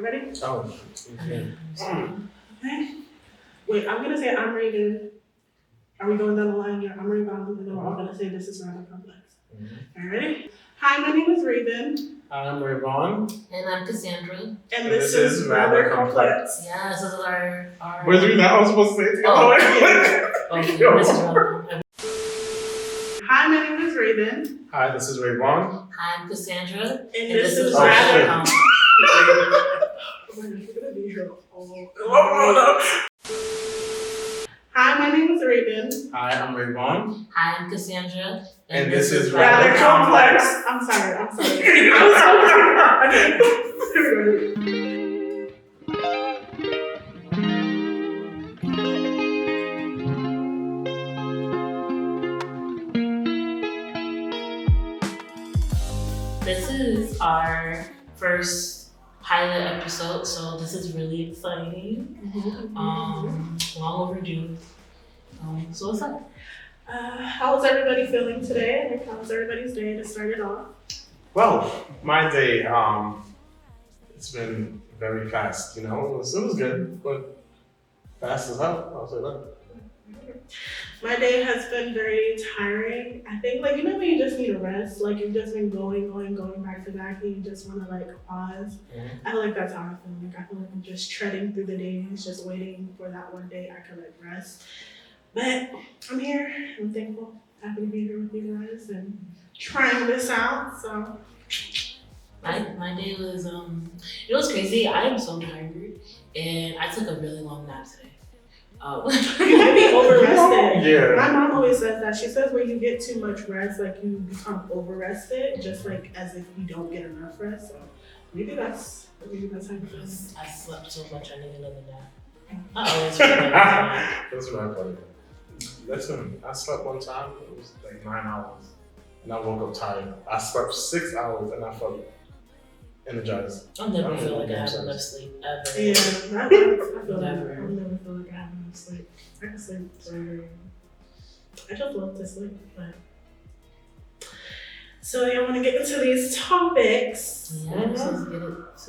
Ready? Oh, okay. Okay. Wait, I'm gonna say I'm rated. Are we going down the line? Yeah, I'm rated. I'm gonna say this is rather complex. All right, ready? Hi, my name is Raven. I'm Rayvon. And I'm Cassandra. And this is rather complex. Yeah, this is our Wait, we not supposed to say it together? Oh, yeah, this is rather. Hi, my name is Raven. Hi, this is Rayvon. Hi, I'm Cassandra. And this is rather rather. complex. Oh my gosh, we're gonna be here all. Hi, my name is Raven. Hi, I'm Rayvon. Hi, I'm Cassandra. And this is Rather rather complex. I'm sorry. I'm sorry. Okay. Here we go. This is our first pilot episode, so this is really exciting. Long overdue. So what's up? How's everybody feeling today? Like, how's everybody's day to start it off? Well, my day, it's been very fast, you know. It was good, but fast as hell, I'll say that. My day has been very tiring. I think, like, you know when you just need a rest? Like, you've just been going back to back, and you just want to, like, pause. I feel like that's how I feel. Like, I feel like I'm just treading through the days, just waiting for that one day I can, like, rest. But I'm here. I'm thankful. Happy to be here with you guys and trying this out. So My day was it was crazy. I am so tired, and I took a really long nap today. you might be overrested. Yeah. My mom always says that. She says when you get too much rest, like you become overrested, just like as if you don't get enough rest. So maybe that's how you feel. I slept so much. I need another nap. I always feel like that. That's what I thought. Listen, I slept one time, it was like 9 hours, and I woke up tired. I slept 6 hours and I felt energized. I'll never feel like I have enough sleep ever. Yeah, I feel Never. I'll never feel like I have enough sleep. I can sleep forever. I just love to sleep, but so yeah, I want to get into these topics. Yeah, let's get into it. Let's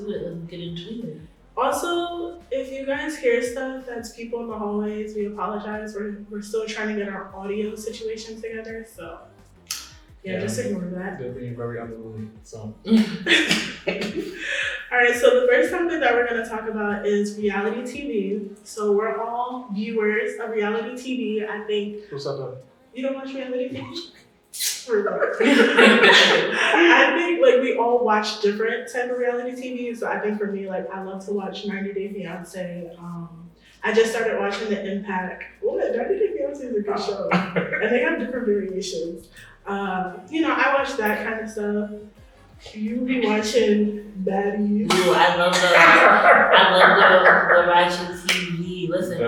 get into it. Also, if you guys hear stuff that's people in the hallways, we apologize. We're still trying to get our audio situation together, so yeah. Just ignore that. They're being very unruly, so. All right, so the first topic that we're going to talk about is reality TV. So we're all viewers of reality TV. I think. What's up, You don't watch reality TV? I think like we all watch different type of reality TV. So I think for me, like I love to watch 90 Day Fiance. I just started watching The Impact. What 90 Day Fiance is a good show, and they have different variations. You know, I watch that kind of stuff. You be watching baddies. Ooh, I love the ratchet TV. Listen,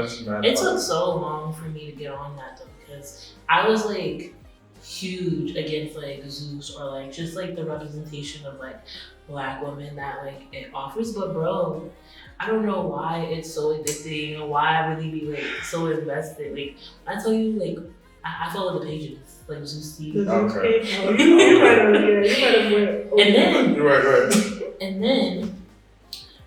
it took so long for me to get on that though, because I was like huge against like Zeus or like just like the representation of like Black women that like it offers. But bro, I don't know why it's so addicting or why I really be like so invested. Like I tell you, like I follow the pages like Zeus TV. Okay. You might have went over. Right. And then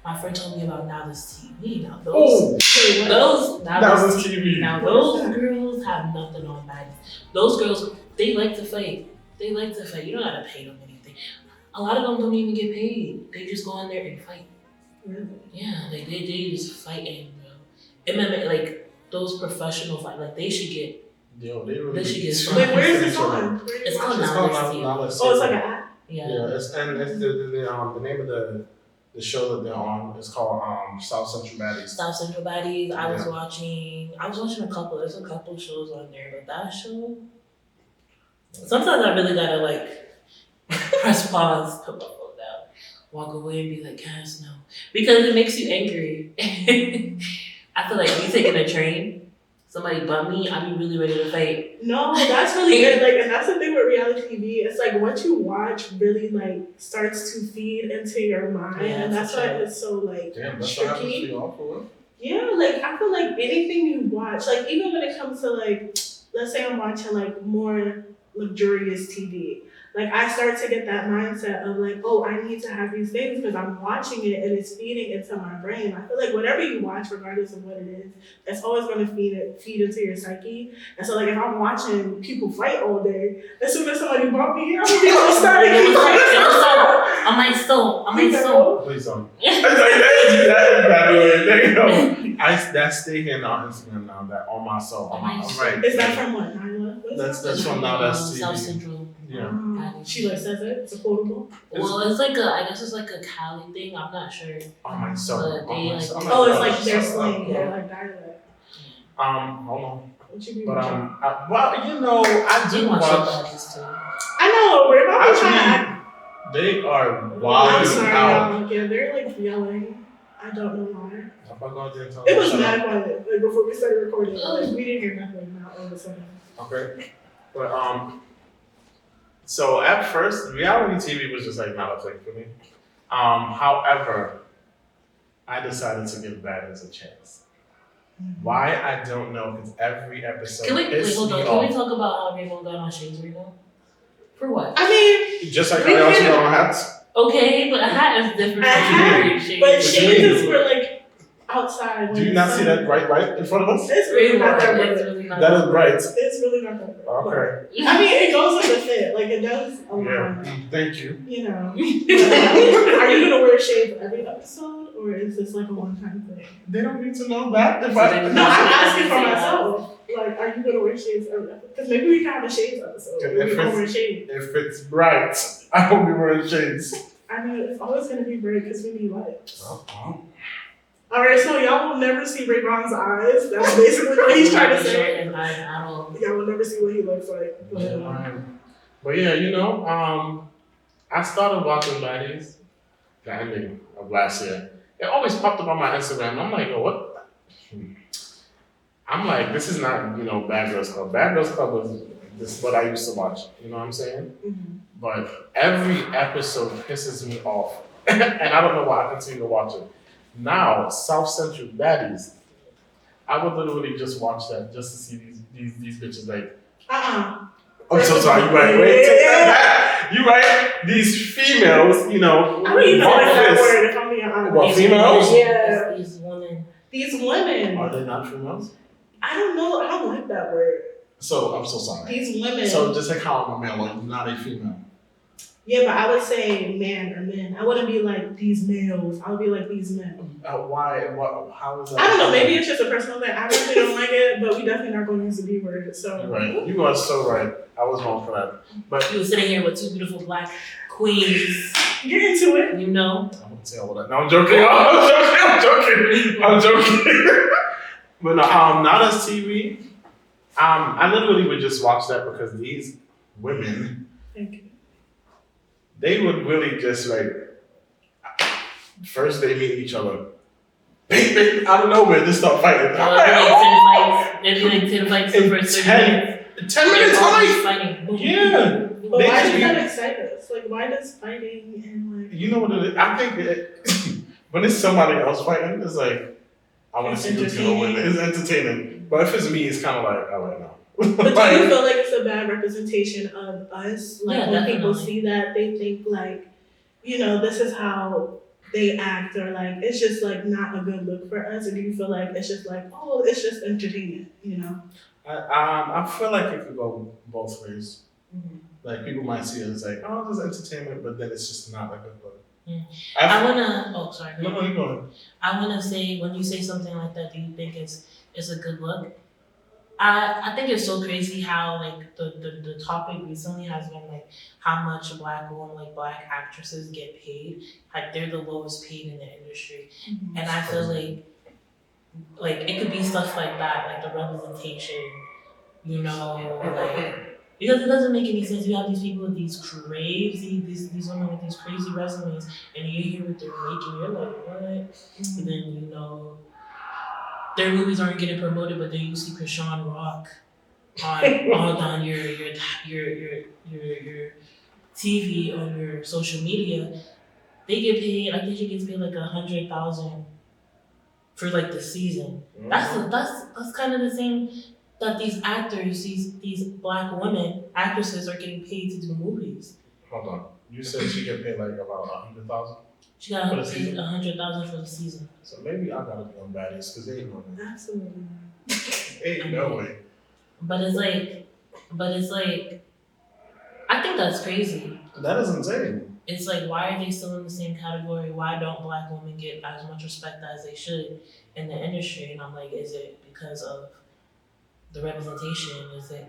my friend told me about Now This TV. Now Oh, those Now This TV. Now those girls have nothing on baddies. Those girls, they like to fight. You don't gotta pay them anything. A lot of them don't even get paid. They just go in there and fight. Really? Yeah, like they just fighting, bro. MMA, like those professional fight, like they should get. Yo, they really. They should get. Wait, where is this on? It's called It's Now called This TV. Now This Oh, it's TV. like an app. Yeah. It's the name of the show that they're on is called South Central Baddies. South Central Baddies. I was Yeah. watching a couple. There's a couple shows on there, but that show. Sometimes I really gotta like press pause, put my phone down, walk away, and be like, "Cass, no," because it makes you angry. I feel like me taking a train, somebody bump me, I'd be really ready to fight. No, that's really good. Like, and that's the thing with reality TV. It's like what you watch really like starts to feed into your mind, Yeah, and that's for why sure. it's so like Damn, that's what happens to tricky. you all for real? Yeah, like I feel like anything you watch, like even when it comes to like, let's say I'm watching like more luxurious TV. like I start to get that mindset of like, oh, I need to have these things because I'm watching it and it's feeding into my brain. I feel like whatever you watch, regardless of what it is, it's always going to feed into your psyche. And so like if I'm watching people fight all day, as soon as somebody bump me, I'm gonna be all starting to fight. I might so. Please don't. There you go. That stay here on Instagram now. That on my soul. Right. Is that from what? Nyla? That's from Now That's TV. South Central. Yeah. She like says it. It's a quotable. Well, it's like I guess it's like a Cali thing. I'm not sure. On my soul. It's like their slang. They're like dialect. Hold on. What you mean? But I do watch. I know, but if I'm trying to. They are wild I'm sorry, out. y'all. Yeah, they're like yelling. I don't know why. It was mad quiet like before we started recording. Like we didn't hear nothing. Now all of a sudden. Okay, but so at first, reality TV was just like not a thing for me. However, I decided to give Baddies a chance. Why I don't know, because every episode. Can we talk about how Rainbow got on Shades right now? For what? I mean, just like I also got on hats. Okay, but a hat is different from shades. But shades were like outside. Do you not see that right in front of us? It's really not that bright. That is bright. It's really not that bright. Okay. I mean, it goes with the fit. Like it does a lot. Yeah. Thank you. You know. Are you gonna wear shades every episode, or is this like a one-time thing? They don't need to know that. No, I'm asking for myself. Like, are you gonna wear shades every episode? Because maybe we can have a shades episode. We don't wear shades. If it's bright, I will be wearing shades. I mean, it's always gonna be bright because we need light. Oh. Alright, so y'all will never see Rayvon's eyes. That's basically what he's trying to say. Y'all will never see what he looks like. But yeah, I started watching Baddies the ending of last year. It always popped up on my Instagram. I'm like, oh, what? I'm like, this is not, Bad Girls Club. Bad Girls Club was this what I used to watch. You know what I'm saying? Mm-hmm. But every episode pisses me off. And I don't know why I continue to watch it. Now, South Central Baddies, I would literally just watch that just to see these bitches like. I'm so sorry. You right? Wait, take that back. You right? These females, I don't even like that word. If I'm being honest. What, females? Yeah. These women. These women. Are they not females? I don't know. I don't like that word. So I'm so sorry. These women. So just like how I'm a male, like not a female. Yeah, but I would say man or men. I wouldn't be like these males. I would be like these men. Why? What? How is that? I don't know. Maybe it's just a personal thing. I really don't like it, but we definitely not going to use the B word. So you're right. You are so right. I was wrong for that. But you were sitting here with two beautiful black queens. Get into it. I'm gonna tell all that. No, I'm joking. I'm joking. But no, Not As TV. I literally would just watch that because these women. Thank you. They would really just first they meet each other. Bang, out of nowhere, just start fighting. Maybe like 10 fights in the first 30 minutes. 10 minutes fighting. Yeah. But why does that excite us? Like, why does fighting and like. You know what it is? I think when it's somebody else fighting, it's like, I want to see who's going to win. It's entertaining. But if it's me, it's kind of like, all right, now. But do you feel like it's a bad representation of us? Like when definitely. people see that, they think like, this is how they act, or like it's just like not a good look for us. Or do you feel like it's just like, oh, it's just entertainment, I feel like it could go both ways. Mm-hmm. Like people might see it as like, oh, this is entertainment, but then it's just not a good look. Sorry. No, you go ahead. I wanna say when you say something like that, do you think it's a good look? I think it's so crazy how like the topic recently has been like how much black women, like black actresses get paid. Like they're the lowest paid in the industry. Mm-hmm. And I feel like it could be stuff like that, like the representation, like because it doesn't make any sense. You have these people with these these women with these crazy resumes, and you hear what they're making, you're like, what? Mm-hmm. And then their movies aren't getting promoted, but then you see Krishan Rock on your TV, on your social media. They get paid. I think she gets paid like $100,000 for like the season. Mm-hmm. That's kind of the same that these actors, these black women actresses are getting paid to do movies. Hold on. You said she get paid like about 100,000 She got for the paid season. 100,000 for the season. So maybe I gotta be on baddies because they ain't no way. Absolutely. Ain't no way. But it's like, I think that's crazy. That is insane. It's like, why are they still in the same category? Why don't black women get as much respect as they should in the industry? And I'm like, is it because of the representation? Is it,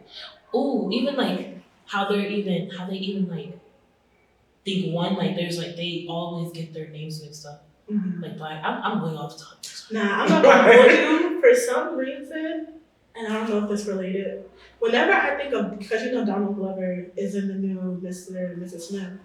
even like how they even like think one, like there's like, they always get their names mixed up. Mm-hmm. Like black, I'm way off topic. Nah, I'm not gonna hold you for some reason, and I don't know if it's related. Whenever I think of, because you know Donald Glover is in the new Mr. and Mrs. Smith.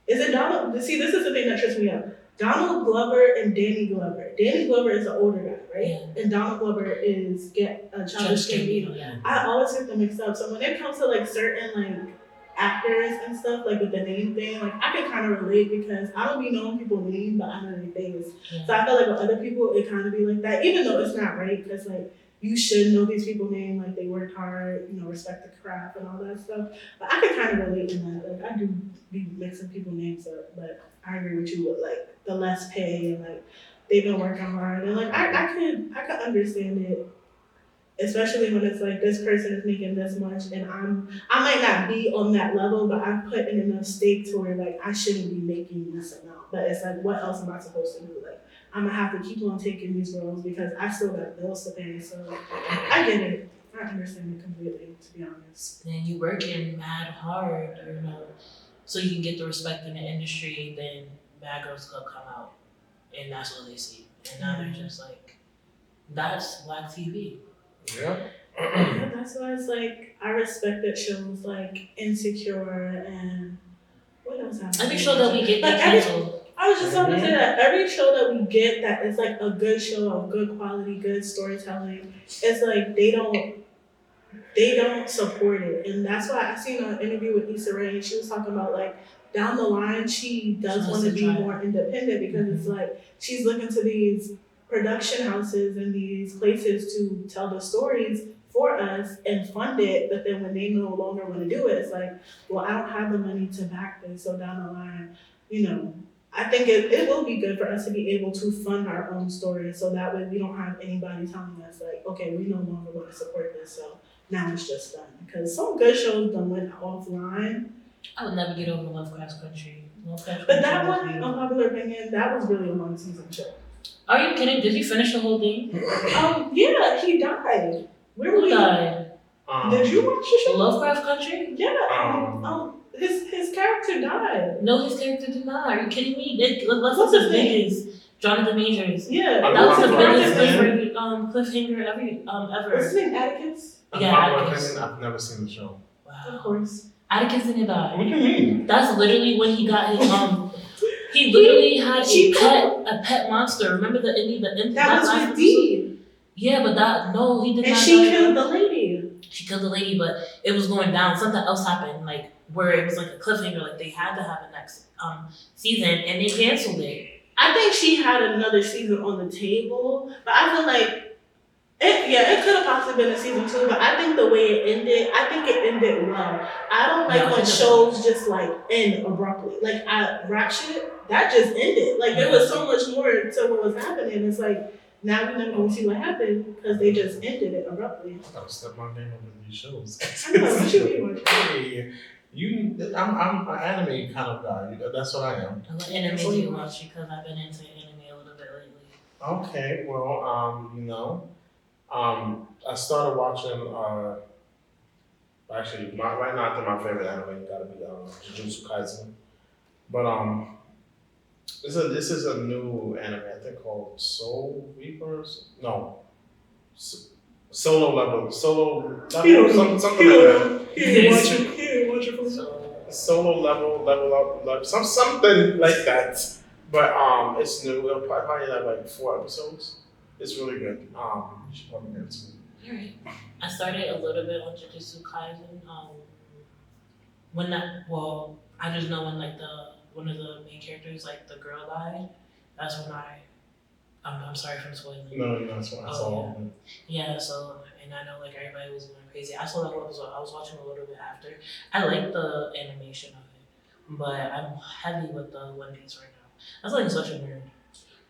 Is it Donald? See, this is the thing that trips me up. Donald Glover and Danny Glover. Danny Glover is the older guy, right? Yeah. And Donald Glover is Childish Gambino. Yeah. I always get them mixed up. So when it comes to like certain like actors and stuff, like with the name thing, like I can kind of relate because I don't be knowing people's names, but I know their face. Yeah. So I feel like with other people, it kind of be like that, even though it's not right, because like you should know these people's name, like they worked hard, you know, respect the craft and all that stuff. But I can kind of relate in that. Like I do be mixing people's names up, but I agree with you with like the less pay and like they've been working hard and like I could understand it. Especially when it's like this person is making this much and I might not be on that level, but I put in enough stake to where like I shouldn't be making this amount. But it's like, what else am I supposed to do? Like I'm gonna have to keep on taking these roles because I still got bills to pay. So I get it. I understand it completely, to be honest. And you working mad hard, you know, so you can get the respect in the industry. Then Bad Girls Club come out, and that's what they see, and now they're just like, that's black TV. Yeah. That's why it's like I respect that shows like Insecure and what else happened? Every show that we get Like canceled. I was just about to say that every show that we get that is like a good show of good quality, good storytelling, it's like they don't support it. And that's why I seen an interview with Issa Rae and she was talking about like down the line she does want to be more independent because it's like she's looking to these production houses and these places to tell the stories for us and fund it, but then when they no longer want to do it, it's like, well, I don't have the money to back this, so down the line, you know, I think it will be good for us to be able to fund our own stories so that way we don't have anybody telling us like, okay, we no longer want to support this, so now it's just done. Because some good shows done went offline. I would never get over Lovecraft Country. But that one, unpopular opinion, that was really a one season show. Are you kidding? Did he finish the whole thing? Yeah, he died. Who died? Did you watch the show? Lovecraft Country? Yeah. His character died. No, his character did not. Are you kidding me? What's his name? Biggest. Jonathan Majors. Yeah. That was the biggest cliffhanger ever. What's his name? Atticus? Yeah, Atticus. I've never seen the show. Wow. Of course. Atticus didn't die. What do you mean? That's literally when he got his he literally had a pet monster. Remember the that was with Dee. Yeah, but he did not. And she killed the lady. She killed the lady, but it was going down. Something else happened, like where it was like a cliffhanger. Like they had to have a next season, and they canceled it. I think she had another season on the table, but I feel like it could have possibly been a season 2, but I think the way it ended, I think it ended well. I don't like when shows just like end abruptly. Like rap shit, that just ended. Like there was so much more to what was happening. It's like now we never gonna see what happened because they just ended it abruptly. I gotta step my game up in these shows. I know, what you watching? I'm an anime kind of guy. That's what I am. What anime do you watch? Because I've been into anime a little bit lately. Okay, well, I started watching. Actually, right now I think my favorite anime gotta be Jujutsu Kaisen. But this is a new anime I think called Soul Reapers. No, Solo Level, something like that. Solo level up, something like that. But it's new. It'll probably have like 4 episodes. It's really good. You should probably get into it. Alright. I started a little bit on Jujutsu Kaisen. I just know when like one of the main characters, like the girl died. That's when I'm sorry for spoiling. No, that's all. Yeah, so and I know like everybody was going crazy. I saw that whole episode. I was watching a little bit after. I like the animation of it. but I'm heavy with the One Piece right now. That's like such a nerd.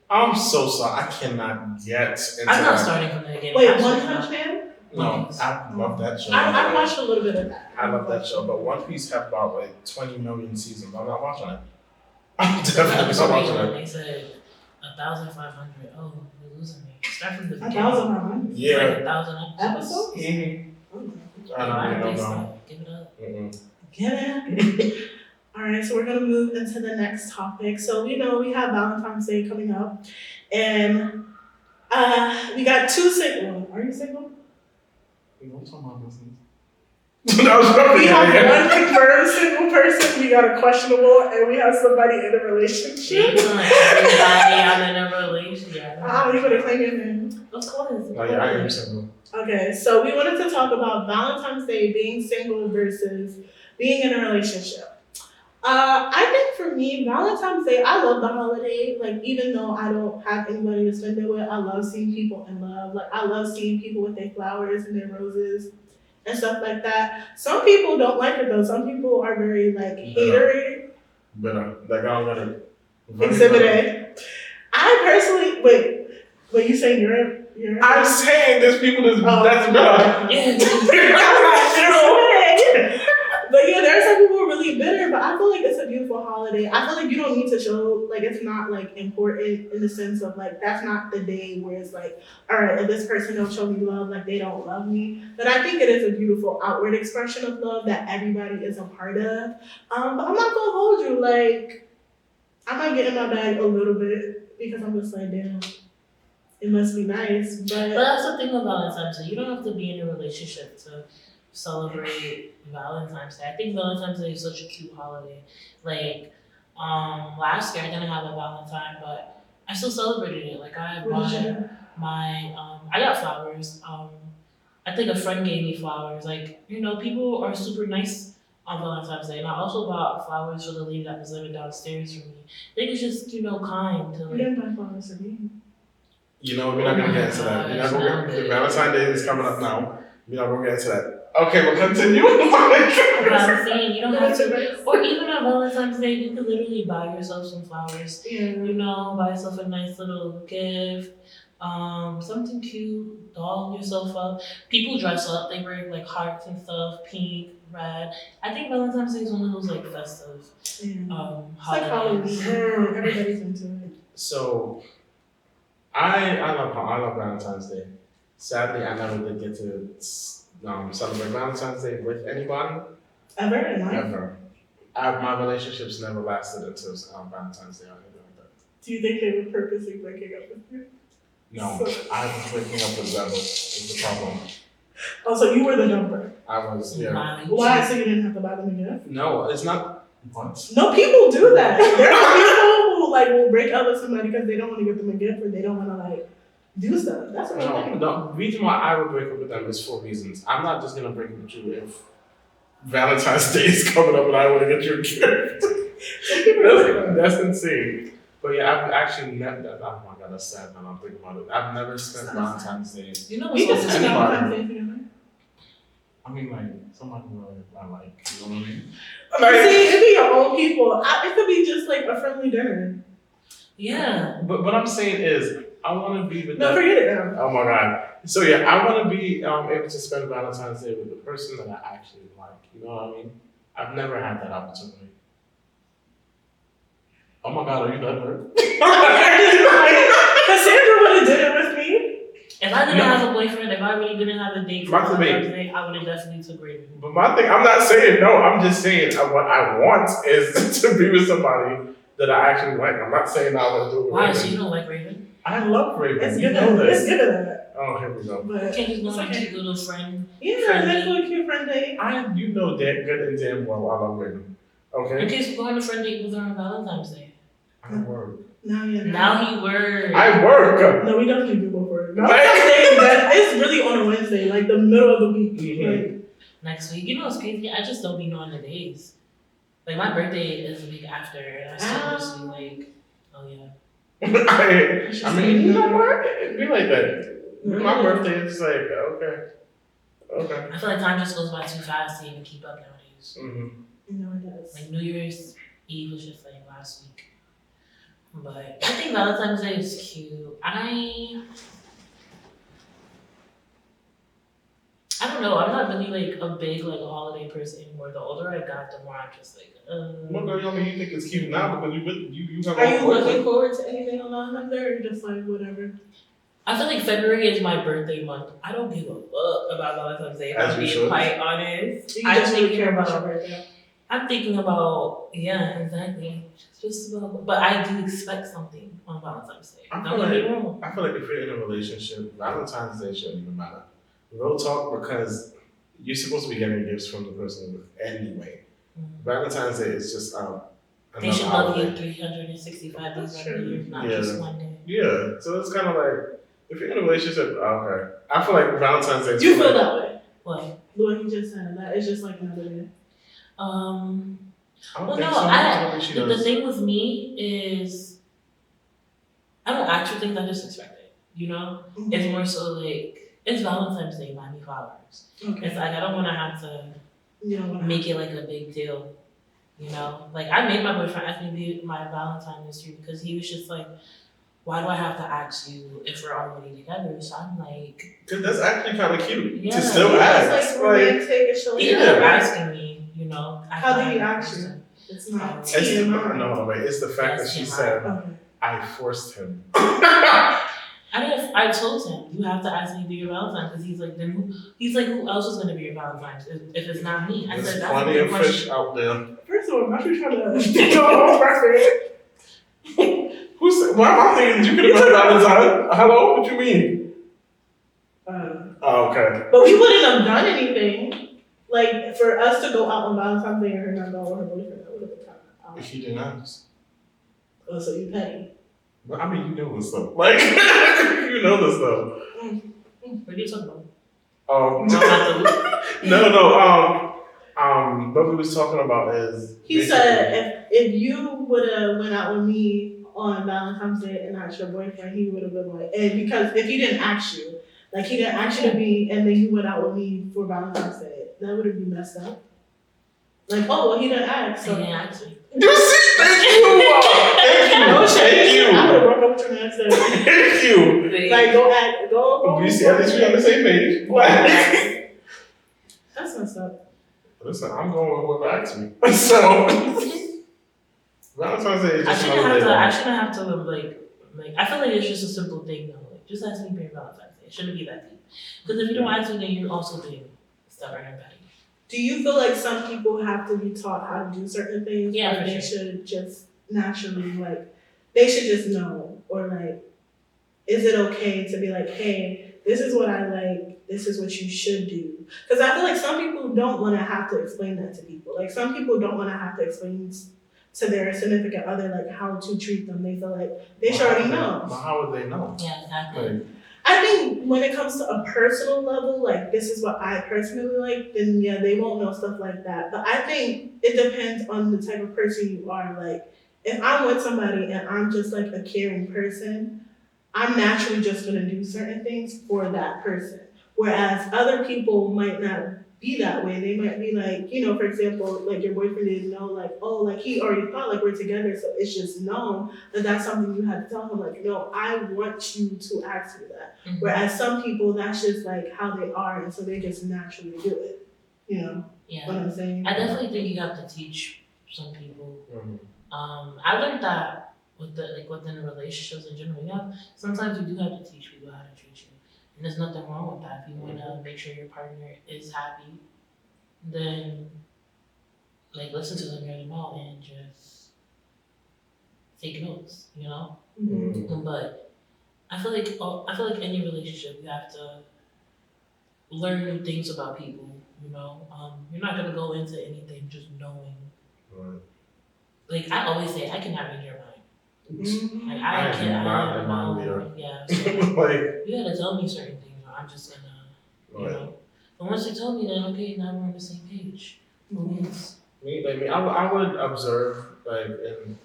I'm so sorry. I cannot get into I'm not that. starting from the beginning. Wait, One Punch Man? No, I love that show. I watched a little bit of that. I love that show, but One Piece have about like 20 million seasons. I'm not watching it. I'm definitely not watching it. They said 1,500. Oh, you're losing me. Start from the beginning. 1,500? Yeah. Like 1,000 episodes. I don't know. Give it up. Get it? All right, so we're gonna move into the next topic. So we know we have Valentine's Day coming up, and we got two single. Are you single? Don't talk about business. We have one confirmed single person, we got a questionable, and we have somebody in a relationship. Everybody, I'm in a relationship. You gonna claim your name? Of course. Oh yeah, I am single. Okay, so we wanted to talk about Valentine's Day being single versus being in a relationship. I think for me, Valentine's Day, I love the holiday. Like, even though I don't have anybody to spend it with, I love seeing people in love. Like, I love seeing people with their flowers and their roses and stuff like that. Some people don't like it though. Some people are very like hatery. Better. Like I don't gotta. Exhibit A. I personally wait. You saying you're? I'm saying there's people that's better. But yeah, there are some people who are really bitter, but I feel like it's a beautiful holiday. I feel like you don't need to show, like, it's not, like, important in the sense of, like, that's not the day where it's like, all right, if this person don't show me love, like, they don't love me. But I think it is a beautiful outward expression of love that everybody is a part of. But I'm not going to hold you, like, I might get in my bag a little bit because I'm just like, damn, it must be nice, But that's the thing about Valentine's Day. You don't have to be in a relationship to celebrate Valentine's Day. I think Valentine's Day is such a cute holiday. Like, last year I didn't have a Valentine, but I still celebrated it. Like I bought I got flowers. I think a friend gave me flowers. Like, you know, people are super nice on Valentine's Day. And I also bought flowers for the lady that was living downstairs from me. I think it's just, you know, kind to like. You didn't buy flowers for me. You know, we're not gonna get into that. You're not gonna get Valentine's Day is coming up now. We're not gonna get into that. Okay, we'll continue. But I'm saying you don't have to, or even on Valentine's Day, you could literally buy yourself some flowers. Yeah. You know, buy yourself a nice little gift, something cute, doll yourself up. People dress up, they wear like hearts and stuff, pink, red. I think Valentine's Day is one of those like festive It's like holidays. Halloween. Everybody's into it. So, I love Valentine's Day. Sadly, I never did get to celebrate Valentine's Day with anybody. Ever in life? Ever. My relationships never lasted until Valentine's Day or anything like that. Do you think they were purposely breaking up with you? No, I was breaking up with Rebel is the problem. Oh, so you were the jumper. I was, yeah. Why? So you didn't have to buy them a gift? No, it's not. What? No, people do that. There are people who like will break up with somebody because they don't want to give them a gift or they don't want to like do stuff. That's what I'm saying. No, the reason why I would break up with them is for reasons. I'm not just gonna break up with you if Valentine's Day is coming up and I want to get you a gift. That's insane. But yeah, I've actually never. Oh my god, that's sad when I'm thinking about it. I've never spent Valentine's Day. You know We what's can so spend funny? Valentine's Day together. I mean, like somebody who I like. You know what I mean? See, it be your own people. It could be just like a friendly dinner. Yeah. But what I'm saying is, I want to be with. No, forget it now. Oh my god. So yeah, I want to be able to spend Valentine's Day with the person that I actually like. You know what I mean? I've never had that opportunity. Oh my god, are you done hurt? Cassandra would have did it with me. If I didn't have a boyfriend, if I really didn't have a date for My thing- Valentine's Day, I would have definitely took Raven. But my thing, I'm not saying no. I'm just saying what I want is to be with somebody that I actually like. I'm not saying I want to do it with Why? Raven. So you don't like Raven? I love Raven. It's You good. know It's this. good at that. Oh, here we go. You But can't just go it's on a okay. cute little friend. Yeah, Friendly. that's a cute friend date. You know that good and damn well I love Raven. In Okay? case you go on a friend date with her on Valentine's Day. I work. Now you know. Now he works. I work. No, we definitely do go for it. Valentine's Day, it's really on a Wednesday, like the middle of the week. Mhm. Like, Next week. You know what's crazy? I just don't be knowing the days. Like my birthday is the week after, and I still just be like, oh yeah. I mean, you know what? It'd be like that. My birthday is like, okay. Okay. I feel like time just goes by too fast to even keep up nowadays. Mm-hmm. you know it does. Like New Year's, Eve was just like last week. But I think Valentine's Day is cute. I don't know. I'm not really like a big like holiday person anymore. The older I got, the more I'm just like. What girl? I mean, you think it's cute now because you have. Are you looking forward to anything on Valentine's Day, or you just like whatever? I feel like February is my birthday month. I don't give a fuck about Valentine's Day. If I'm being quite honest, You just really care about your birthday. I'm thinking about exactly. Just about, but I do expect something on Valentine's Day. I feel like if you're in a relationship, Valentine's Day shouldn't even matter. Real talk, because you're supposed to be getting gifts from the person anyway. Valentine's Day is just they should love you 365 days of the year, not just one day. Yeah, so it's kind of like if you're in a relationship, okay. I feel like Valentine's Day. You feel that way? What? What you just said, that it's just like another day. The thing with me is I don't actually think I just expect it. You know, it's more so like it's Valentine's Day, buy me flowers. Okay. It's like I don't want to have to make it like a big deal. You know, like I made my boyfriend ask me to be my Valentine this year because he was just like, why do I have to ask you if we're already together? So I'm like, because that's actually kind of cute to still ask. Like romantic. He ended up asking me, you know. How did he ask you? It's not. It's the fact that she said, I forced him. I told him, you have to ask me to be your Valentine because he's like, who else is going to be your Valentine if it's not me? I said, that's plenty of fish out there. First of all, I'm actually trying to go perfect. Who said? Well, I'm thinking you could have been Valentine. Hello, what you mean? Okay. But we wouldn't have done anything. Like for us to go out on Valentine's Day and her not go with her boyfriend, that would have been kind of. He didn't ask. Oh, so you petty. But I mean, you know this stuff. Like, you know this stuff. What are you talking about? What we was talking about is he said if you would have went out with me on Valentine's Day and not your boyfriend, he would have been like, and because if he didn't ask you, like he didn't ask you to be, and then you went out with me for Valentine's Day, that would have been messed up. Like, oh well, he didn't ask. So. He didn't ask me. You see, thank you. Thank you. I would have broke up with your next day. Thank you. Like, go. You see, at least we on the same page. That's messed up. Listen, I'm going with whoever asked me. So, Valentine's Day is just another day. I shouldn't have to like. I feel like it's just a simple thing though. Like, just ask me for your Valentine's Day. It shouldn't be that deep. Because if you don't ask me, then you're also being stubborn and petty. Do you feel like some people have to be taught how to do certain things? Yeah, or they should just naturally, like, they should just know? Or, like, is it okay to be like, hey, this is what I like, this is what you should do? Because I feel like some people don't want to have to explain that to people. Like, some people don't want to have to explain to their significant other, like, how to treat them. They feel like they should already know. But how would they know? Yeah, exactly. I think when it comes to a personal level, like this is what I personally like, then yeah, they won't know stuff like that. But I think it depends on the type of person you are. Like if I'm with somebody and I'm just like a caring person, I'm naturally just gonna do certain things for that person. Whereas other people might not be that way. They might be like, you know, for example, like your boyfriend didn't know, like, oh, like he already thought like we're together, so it's just known that that's something you had to tell him, like, no, I want you to ask me that. Mm-hmm. Whereas some people, that's just like how they are, and so they just naturally do it. You know what I'm saying? I definitely think you have to teach some people. Mm-hmm. I learned that within relationships in general. Yeah, sometimes you do have to teach people how to treat you. And there's nothing wrong with that. If you want to make sure your partner is happy, then like listen to them really well and just take notes, you know. Mm-hmm. But I feel like any relationship you have to learn new things about people. You know, you're not gonna go into anything just knowing. Right. Like I always say, I cannot read your mind. Mm-hmm. Like I cannot. Yeah. So, like you gotta tell me certain things, or I'm just gonna, you know. But once you told me, then okay, now we're on the same page. Mm-hmm. I would observe and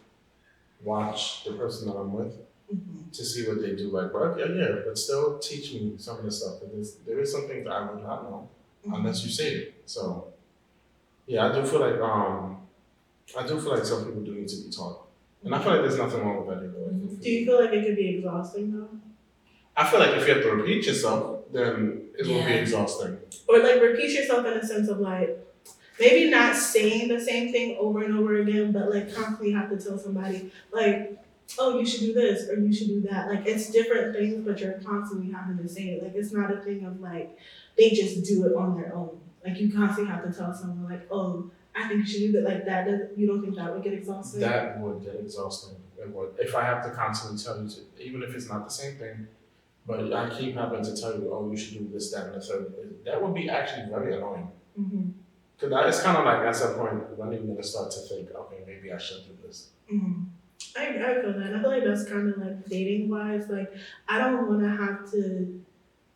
watch the person that I'm with to see what they do. Like, but still teach me some of the stuff. There is some things I would not know unless you say it. So, yeah, I do feel like I do feel like some people do need to be taught. And I feel like there's nothing wrong with that either. Do you feel like it could be exhausting though? I feel like if you have to repeat yourself, then it will be exhausting. Or like repeat yourself in a sense of like, maybe not saying the same thing over and over again, but like constantly have to tell somebody like, oh, you should do this or you should do that. Like it's different things, but you're constantly having to say it. Like it's not a thing of like, they just do it on their own. Like you constantly have to tell someone like, oh, I think you should do that. Like that, you don't think that would get exhausting? That would get exhausting. It would. If I have to constantly tell you to, even if it's not the same thing, but I keep having to tell you, oh, you should do this, that, and the third. That would be actually very annoying. Because it's kind of like at some point, when are you going to start to think, okay, maybe I should do this? I feel that. I feel like that's kind of like dating wise. Like I don't want to have to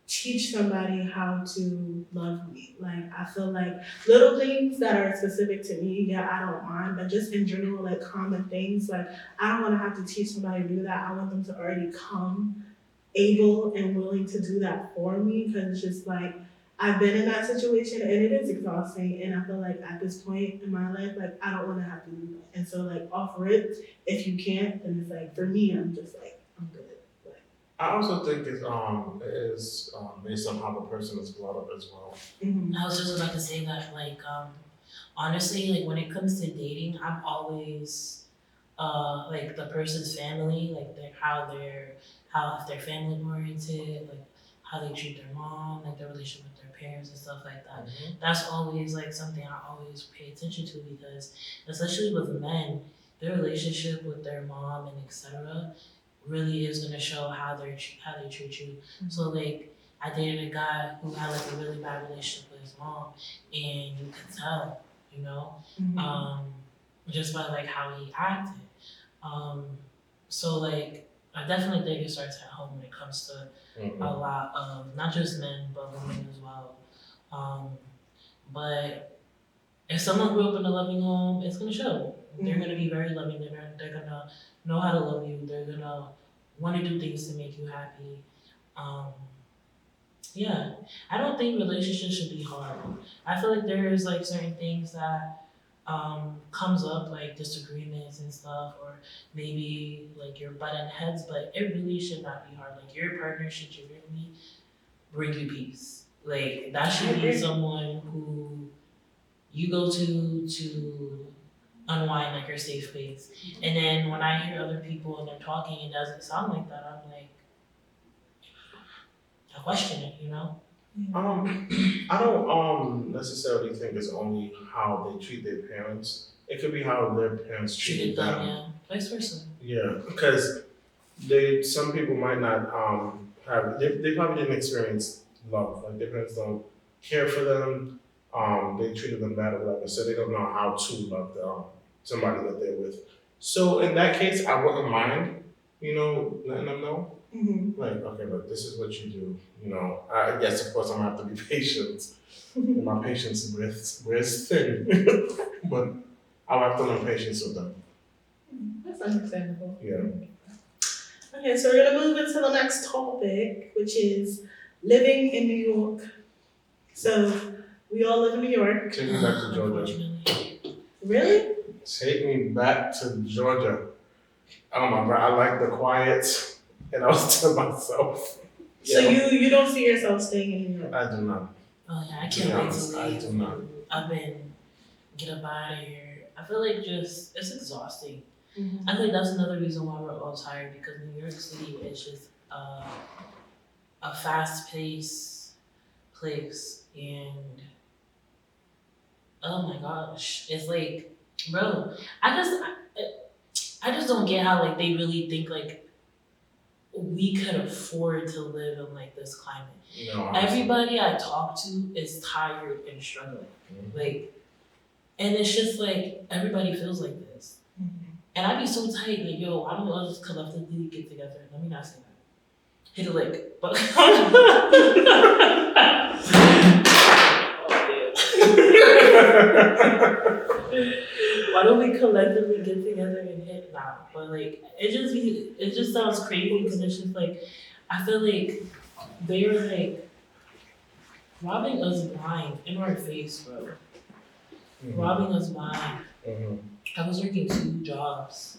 teach somebody how to love me. Like I feel like little things that are specific to me, yeah, I don't mind, but just in general, like common things, like I don't want to have to teach somebody to do that. I want them to already come able and willing to do that for me, because it's just like I've been in that situation and it is exhausting, and I feel like at this point in my life, like I don't want to have to do that. And so like offer it. If you can't, then it's like for me, I'm just like I'm good. I also think it is based on how the person is brought up as well. I was just about to say that, like, honestly, like when it comes to dating, I'm always like the person's family, like how if they're family oriented, like how they treat their mom, like their relationship with their parents and stuff like that. That's always like something I always pay attention to, because especially with men, their relationship with their mom and etc. really is gonna show how they treat you. So like I dated a guy who had like a really bad relationship with his mom, and you could tell, you know, just by like how he acted. So like I definitely think it starts at home when it comes to a lot of not just men but women as well. But if someone grew up in a loving home, it's gonna show. They're gonna be very loving. They're gonna know how to love you. They're gonna want to do things to make you happy. Yeah, I don't think relationships should be hard. I feel like there is like certain things that comes up, like disagreements and stuff, or maybe like you're butting heads, but it really should not be hard. Like your partner should genuinely bring you peace. Like that should be someone who you go to unwind, like your safe space. And then when I hear other people and they're talking, it doesn't sound like that. I'm like, I question it, you know? I don't necessarily think it's only how they treat their parents. It could be how their parents treated them. Yeah, vice versa. Yeah, because some people might not they probably didn't experience love. Like their parents don't care for them. They treated them bad or whatever, so they don't know how to love somebody that they're with. So in that case, I wouldn't mind, letting them know. Like, okay, look, this is what you do. I guess of course I'm gonna have to be patient. My patience wears thin, but I'll have to learn patience with them. That's understandable. Yeah. Okay, so we're gonna move into the next topic, which is living in New York. So we all live in New York. Take me back to Georgia. Really? Take me back to Georgia. Oh my God, I like the quiet. And I was to myself. So you don't see yourself staying in New York? I do not. Oh yeah, I can't wait to leave. I do not. Get up out of here. I feel like it's exhausting. I think that's another reason why we're all tired, because New York City is just a fast-paced place, and oh my gosh, it's like, bro, I just don't get how like they really think like we could afford to live in like this climate. Everybody I talk to is tired and struggling. Like, and it's just like everybody feels like this. And I'd be so tight, like, yo, why don't we all just collectively get together? Let me not say that. Hit a lick. But why don't we collectively get together and hit now? But like it just sounds crazy, because it's just like I feel like they were like robbing us blind in our face, bro. Robbing us blind. I was working 2 jobs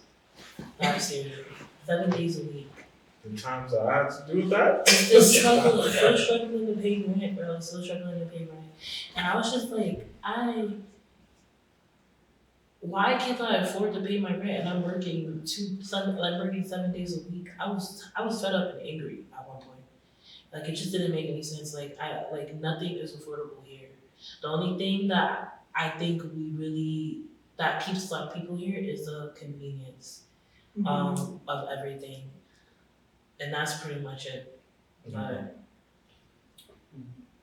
last year, 7 days a week. The times that I had to do that. Still struggling to pay rent, bro. Still struggling to pay rent. And I was just like, why can't I afford to pay my rent? And I'm working 7 days a week. I was fed up and angry at one point. Like it just didn't make any sense. Like nothing is affordable here. The only thing that I think that keeps Black people here is the convenience of everything. And that's pretty much it. But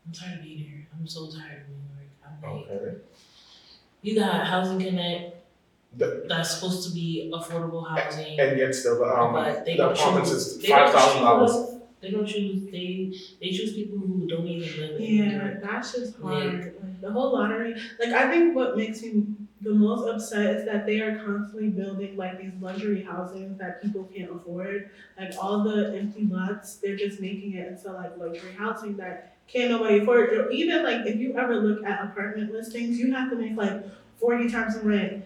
I'm tired of being here. I'm so tired of New York. I'm like, Okay. You got Housing Connect. That's supposed to be affordable housing. And yet still but the apartments is $5,000. They don't choose. They choose people who don't even live in New York. That's just hard. Like, the whole lottery. Like I think what makes me the most upset is that they are constantly building like these luxury housings that people can't afford. Like all the empty lots, they're just making it into like luxury housing that can't nobody afford. Or even like if you ever look at apartment listings, you have to make like 40 times the rent,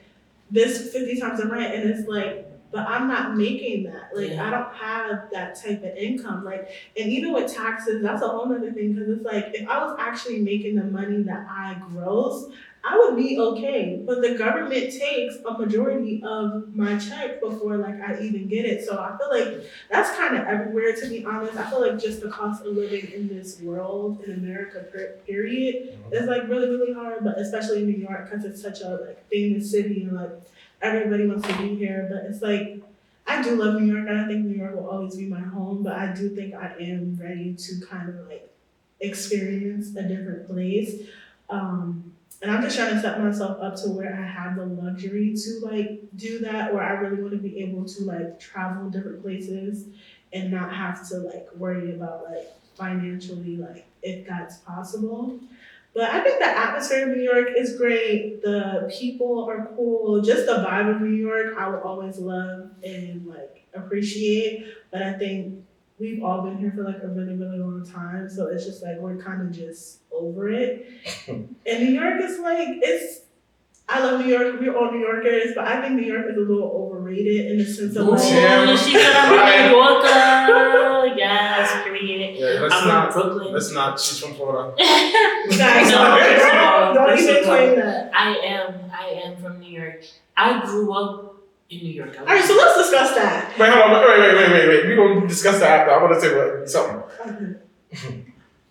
this 50 times the rent, and it's like, but I'm not making that. Like I don't have that type of income. Like, and even with taxes, that's a whole other thing. Because it's like if I was actually making the money that I gross, I would be okay. But the government takes a majority of my check before like I even get it. So I feel like that's kind of everywhere, to be honest. I feel like just the cost of living in this world in America, period, is like really, really hard. But especially in New York, because it's such a like famous city and like everybody wants to be here. But it's like I do love New York, and I think New York will always be my home. But I do think I am ready to kind of like experience a different place. And I'm just trying to set myself up to where I have the luxury to like do that, or I really want to be able to like travel different places and not have to like worry about like financially, like if that's possible. But I think the atmosphere of New York is great. The people are cool. Just the vibe of New York, I will always love and like appreciate. But I think we've all been here for like a really, really long time. So it's just like, we're kind of just over it. And New York is like, I love New York. We're all New Yorkers, but I think New York is a little overrated in the sense of like. She said I'm a New Yorker. Yes, period. Yeah, I'm from Brooklyn. Let's not. She's from Florida. Guys, don't even claim that. I am from New York. I grew up in New York. All right, so let's discuss that. Wait, hold on. Wait. We're going to discuss that after. I want to say something.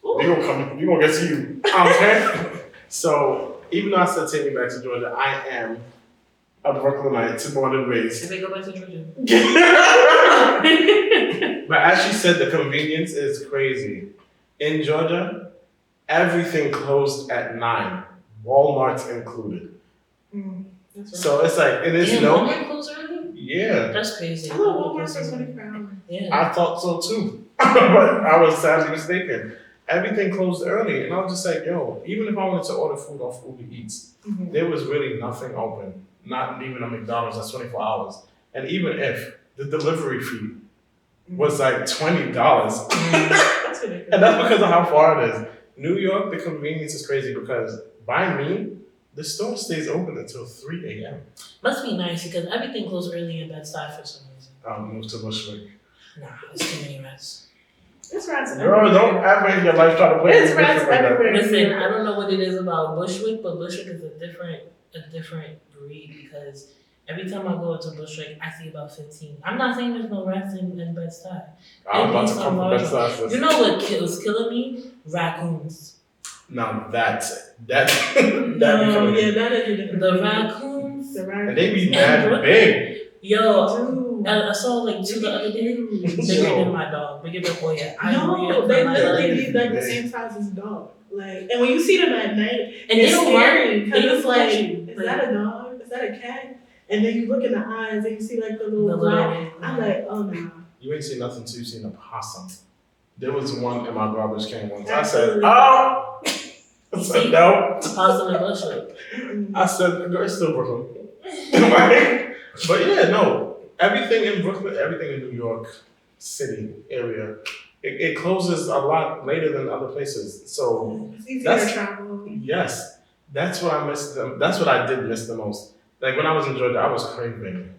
We're going to get to you. Okay? So, even though I said take me back to Georgia, I am a Brooklynite, born and raised. If they go back to Georgia. But as she said, the convenience is crazy. In Georgia, everything closed at 9, Walmart's included. That's right. So it's like, it is Walmart closed early? Yeah. That's crazy. I love Walmart for 24 hours. Yeah. I thought so too. But I was sadly mistaken. Everything closed early. And I was just like, yo, even if I wanted to order food off Uber Eats, there was really nothing open. Not even a McDonald's that's 24 hours. And even if the delivery fee was like $20. That's ridiculous. And that's because of how far it is. New York, the convenience is crazy because by me, the store stays open until 3 a.m. Must be nice because everything closed early in Bed-Stuy for some reason. Move to Bushwick. Nah, it's too many rats. It's rats everywhere. Girl, don't ever in your life try to play It's rats everywhere. Listen, I don't know what it is about Bushwick, but Bushwick is a different breed because every time I go into Bushwick, I see about 15. I'm not saying there's no rats in Bed-Stuy. I'm about to come from Bed-Stuy. You know what was killing me? Raccoons. Now that No, yeah, that is a different The raccoons. And they be mad big. Yo, I saw like 2 the other day. Bigger than my dog. Bigger than Boya. No, they literally be like the same size as a dog. Like, and when you see them at night, and it's they don't scary because run, it's like, is that a dog? Is that a cat? And then you look in the eyes and you see like the little black. I'm like, oh no. You ain't seen nothing till you seen a possum. There was one in my garbage can once. Absolutely. I said, oh. I said, no. Possum and Bushwick. I said, girl, it's still Brooklyn. But yeah, no. Everything in Brooklyn, everything in New York City area, it closes a lot later than other places. So it's easier to travel. Yes. That's what I missed them. That's what I did miss the most. Like when I was in Georgia, I was craving,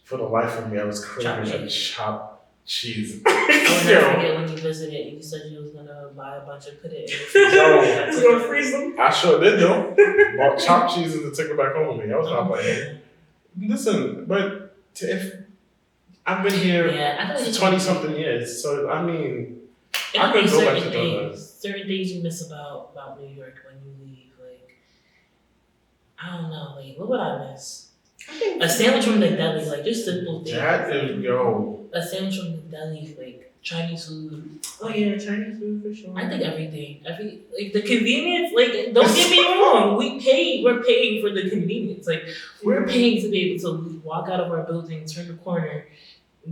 for the life of me, I was Chopped craving a cheese. chopped cheese. I will never Yo, forget when you visited. You said you was gonna buy a bunch and put it in the Yo. Just gonna freeze them. I sure did though. Bought chopped cheese and took it back home with me. I was not playing. Listen, but if I've been here Yeah, I for 20 something years, so I mean, It I could be could go back certain to Georgia. things. Certain things you miss about New York when you leave. Like I don't know. Like what would I miss? I think A sandwich from the deli, like just simple things. That is, yo. A sandwich from the deli, like Chinese food. Oh yeah, Chinese food for sure. I think everything, like the convenience. Like don't get me wrong, we're paying for the convenience. Like we're paying to be able to walk out of our building, turn the corner,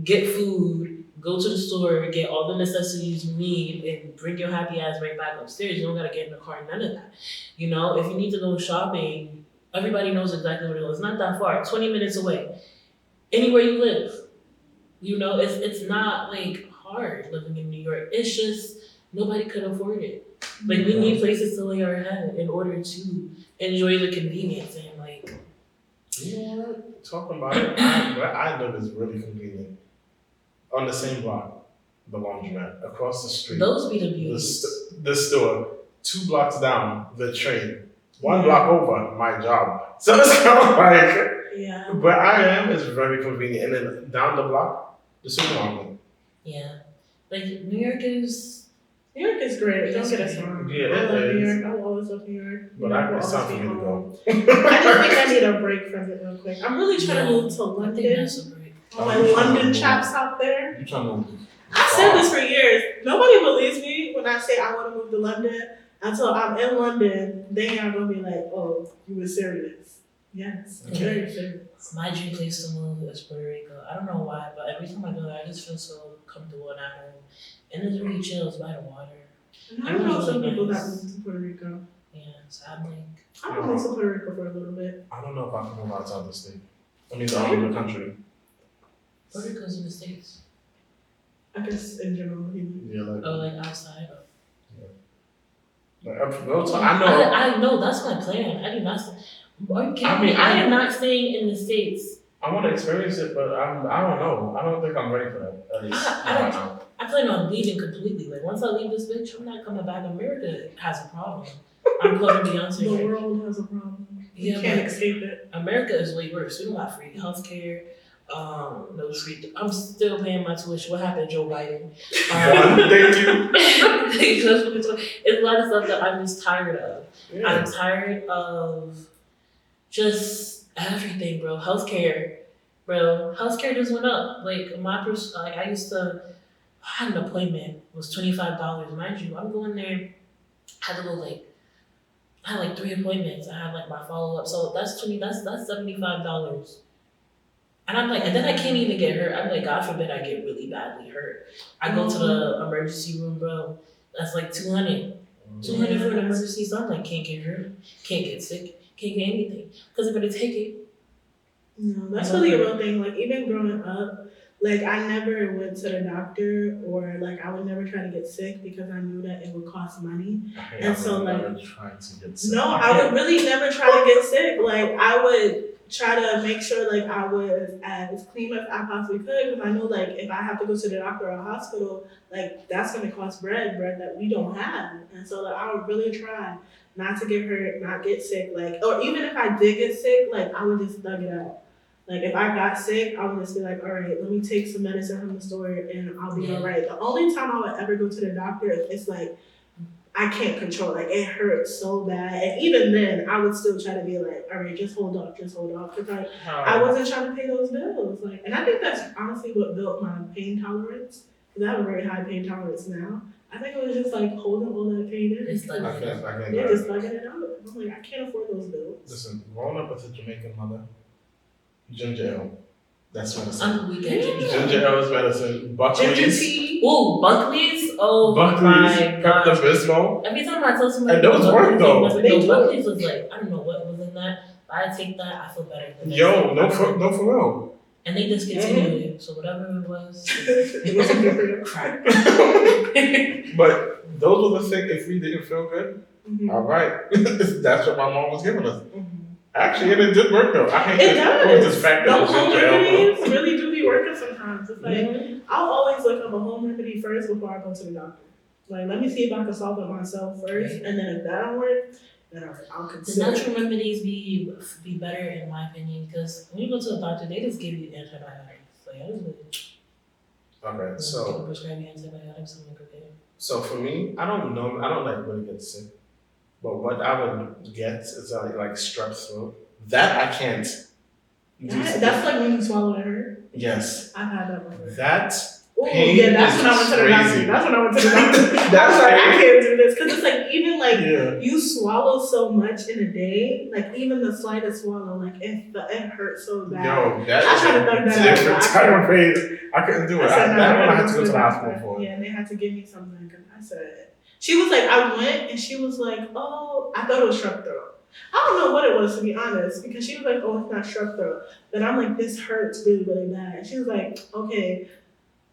get food, go to the store, get all the necessities you need, and bring your happy ass right back upstairs. You don't gotta get in the car, none of that. You know, if you need to go shopping, everybody knows exactly where to go. It's not that far, 20 minutes away. Anywhere you live. You know, it's not like hard living in New York. It's just nobody could afford it. Like we need places to lay our head in order to enjoy the convenience and like. You know what? Talking about it, where I live is really convenient. On the same block, the laundromat. Across the street, Those be the beauties. the store. 2 blocks down, the train. 1 block over, my job. So it's kind of like, yeah. where I am is very convenient. And then down the block, the supermarket. Yeah. Like New York is great. Don't get us wrong. Yeah, I love it New is. York. I will always love New York. But New York will it's time for always me be to home. go. I just think I need a break from it real quick. I'm really trying to move to I think London. that's a break. All my London chaps out there. You trying to I said this for years. Nobody believes me when I say I want to move to London until I'm in London. They are gonna be like, "Oh, you were serious." Yes, I'm very serious. My dream place to move is Puerto Rico. I don't know why, but every time I go there, I just feel so comfortable and at home. And it's really chill. It's by the water. And I know some people that moved to Puerto Rico. Yeah, so I'm like. I moved to Puerto Rico for a little bit. I don't know if I can move outside the state. I mean, the country. Puerto Rico's in the States. I guess in general. Yeah, like. Oh, like outside. Like, I know. I know that's my plan. I do not. I am not staying in the States. I want to experience it, but I don't know. I don't think I'm ready for that. At least I plan on leaving completely. Like once I leave this bitch, I'm not coming back. America has a problem. I'm quoting Beyonce. The world has a problem. You Yeah, can't escape it. America is way worse. We don't got free healthcare. No free. I'm still paying my tuition. What happened, Joe Biden? Thank you. It's a lot of stuff that I'm just tired of. Yeah. I'm tired of just everything, bro. Healthcare, bro. Healthcare just went up. Like I used to. I had an appointment. It was $25. Mind you, I'm going there. I had like 3 appointments. I had like my follow up. So that's $75. And I'm like, and then I can't even get hurt. I'm like, God forbid I get really badly hurt. I go to the emergency room, bro. That's like $200. $200 for an emergency. So I'm like, can't get hurt, can't get sick, can't get anything. Because I'm gonna take it. No, that's really a real thing. Like even growing up, like I never went to the doctor or like I would never try to get sick because I knew that it would cost money. And so like trying to get sick. no, I would really never try to get sick. Like I would try to make sure like I was as clean as I possibly could because I know like if I have to go to the doctor or a hospital, like that's gonna cost bread that we don't have. And so like I would really try not to get hurt, not get sick, like or even if I did get sick, like I would just thug it out. Like if I got sick, I would just be like, all right, let me take some medicine from the store and I'll be all right. The only time I would ever go to the doctor if it's like I can't control, like it hurts so bad. And even then, I would still try to be like, all right, just hold off. Because like, I wasn't trying to pay those bills. Like, and I think that's honestly what built my pain tolerance. Because I have a very high pain tolerance now. I think it was just like holding all that pain in. It's like, yeah, just thugging it out. I'm like, I can't afford those bills. Listen, growing up with a Jamaican mother, ginger ale. That's medicine. I'm weak at Ginger ale is medicine. Buckwheat. Ginger tea. Ooh, Buckwheats? Oh my god. Pepto-Bismol. Every time I tell somebody And those work though. Buckwheats was like, I don't know what was in that, but I take that, I feel better. Yo, no for real. And they discontinued it, so whatever it was. It wasn't good for you. Crap. But those were the things, if we didn't feel good, all right. That's what my mom was giving us. Actually, it did work though. I hate It does. this fact that Those it's home ginger ale, remedies really do be working sometimes. It's like, Mhm. I'll always look up a home remedy first before I go to the doctor. Like, let me see if I can solve it myself first, and then if that don't work, then I'll The consider. natural remedies be better in my opinion because when you go to the doctor, they just give you antibiotics. Like I just Okay, so prescribe you antibiotics. I'm like, okay. so for me, I don't know. I don't like really get sick, but what I would get is like strep throat. That I can't. That's like when you swallow it hurt. Yes. I've had that before. That Ooh, pain yeah, that's is when I went to the doctor. crazy. That's when I went to the doctor. I was like, I can't do this because it's like even like you swallow so much in a day, like even the slightest swallow, like it hurts so bad. Yo, that I tried to thug that out. different type of pain. I couldn't do it. That one I had to go to the hospital for. Yeah, and they had to give me something. And I said, she was like, I went, and she was like, oh, I thought it was strep throat. I don't know what it was, to be honest, because she was like, oh, it's not strep throat. But I'm like, this hurts really, really bad. And she was like, okay,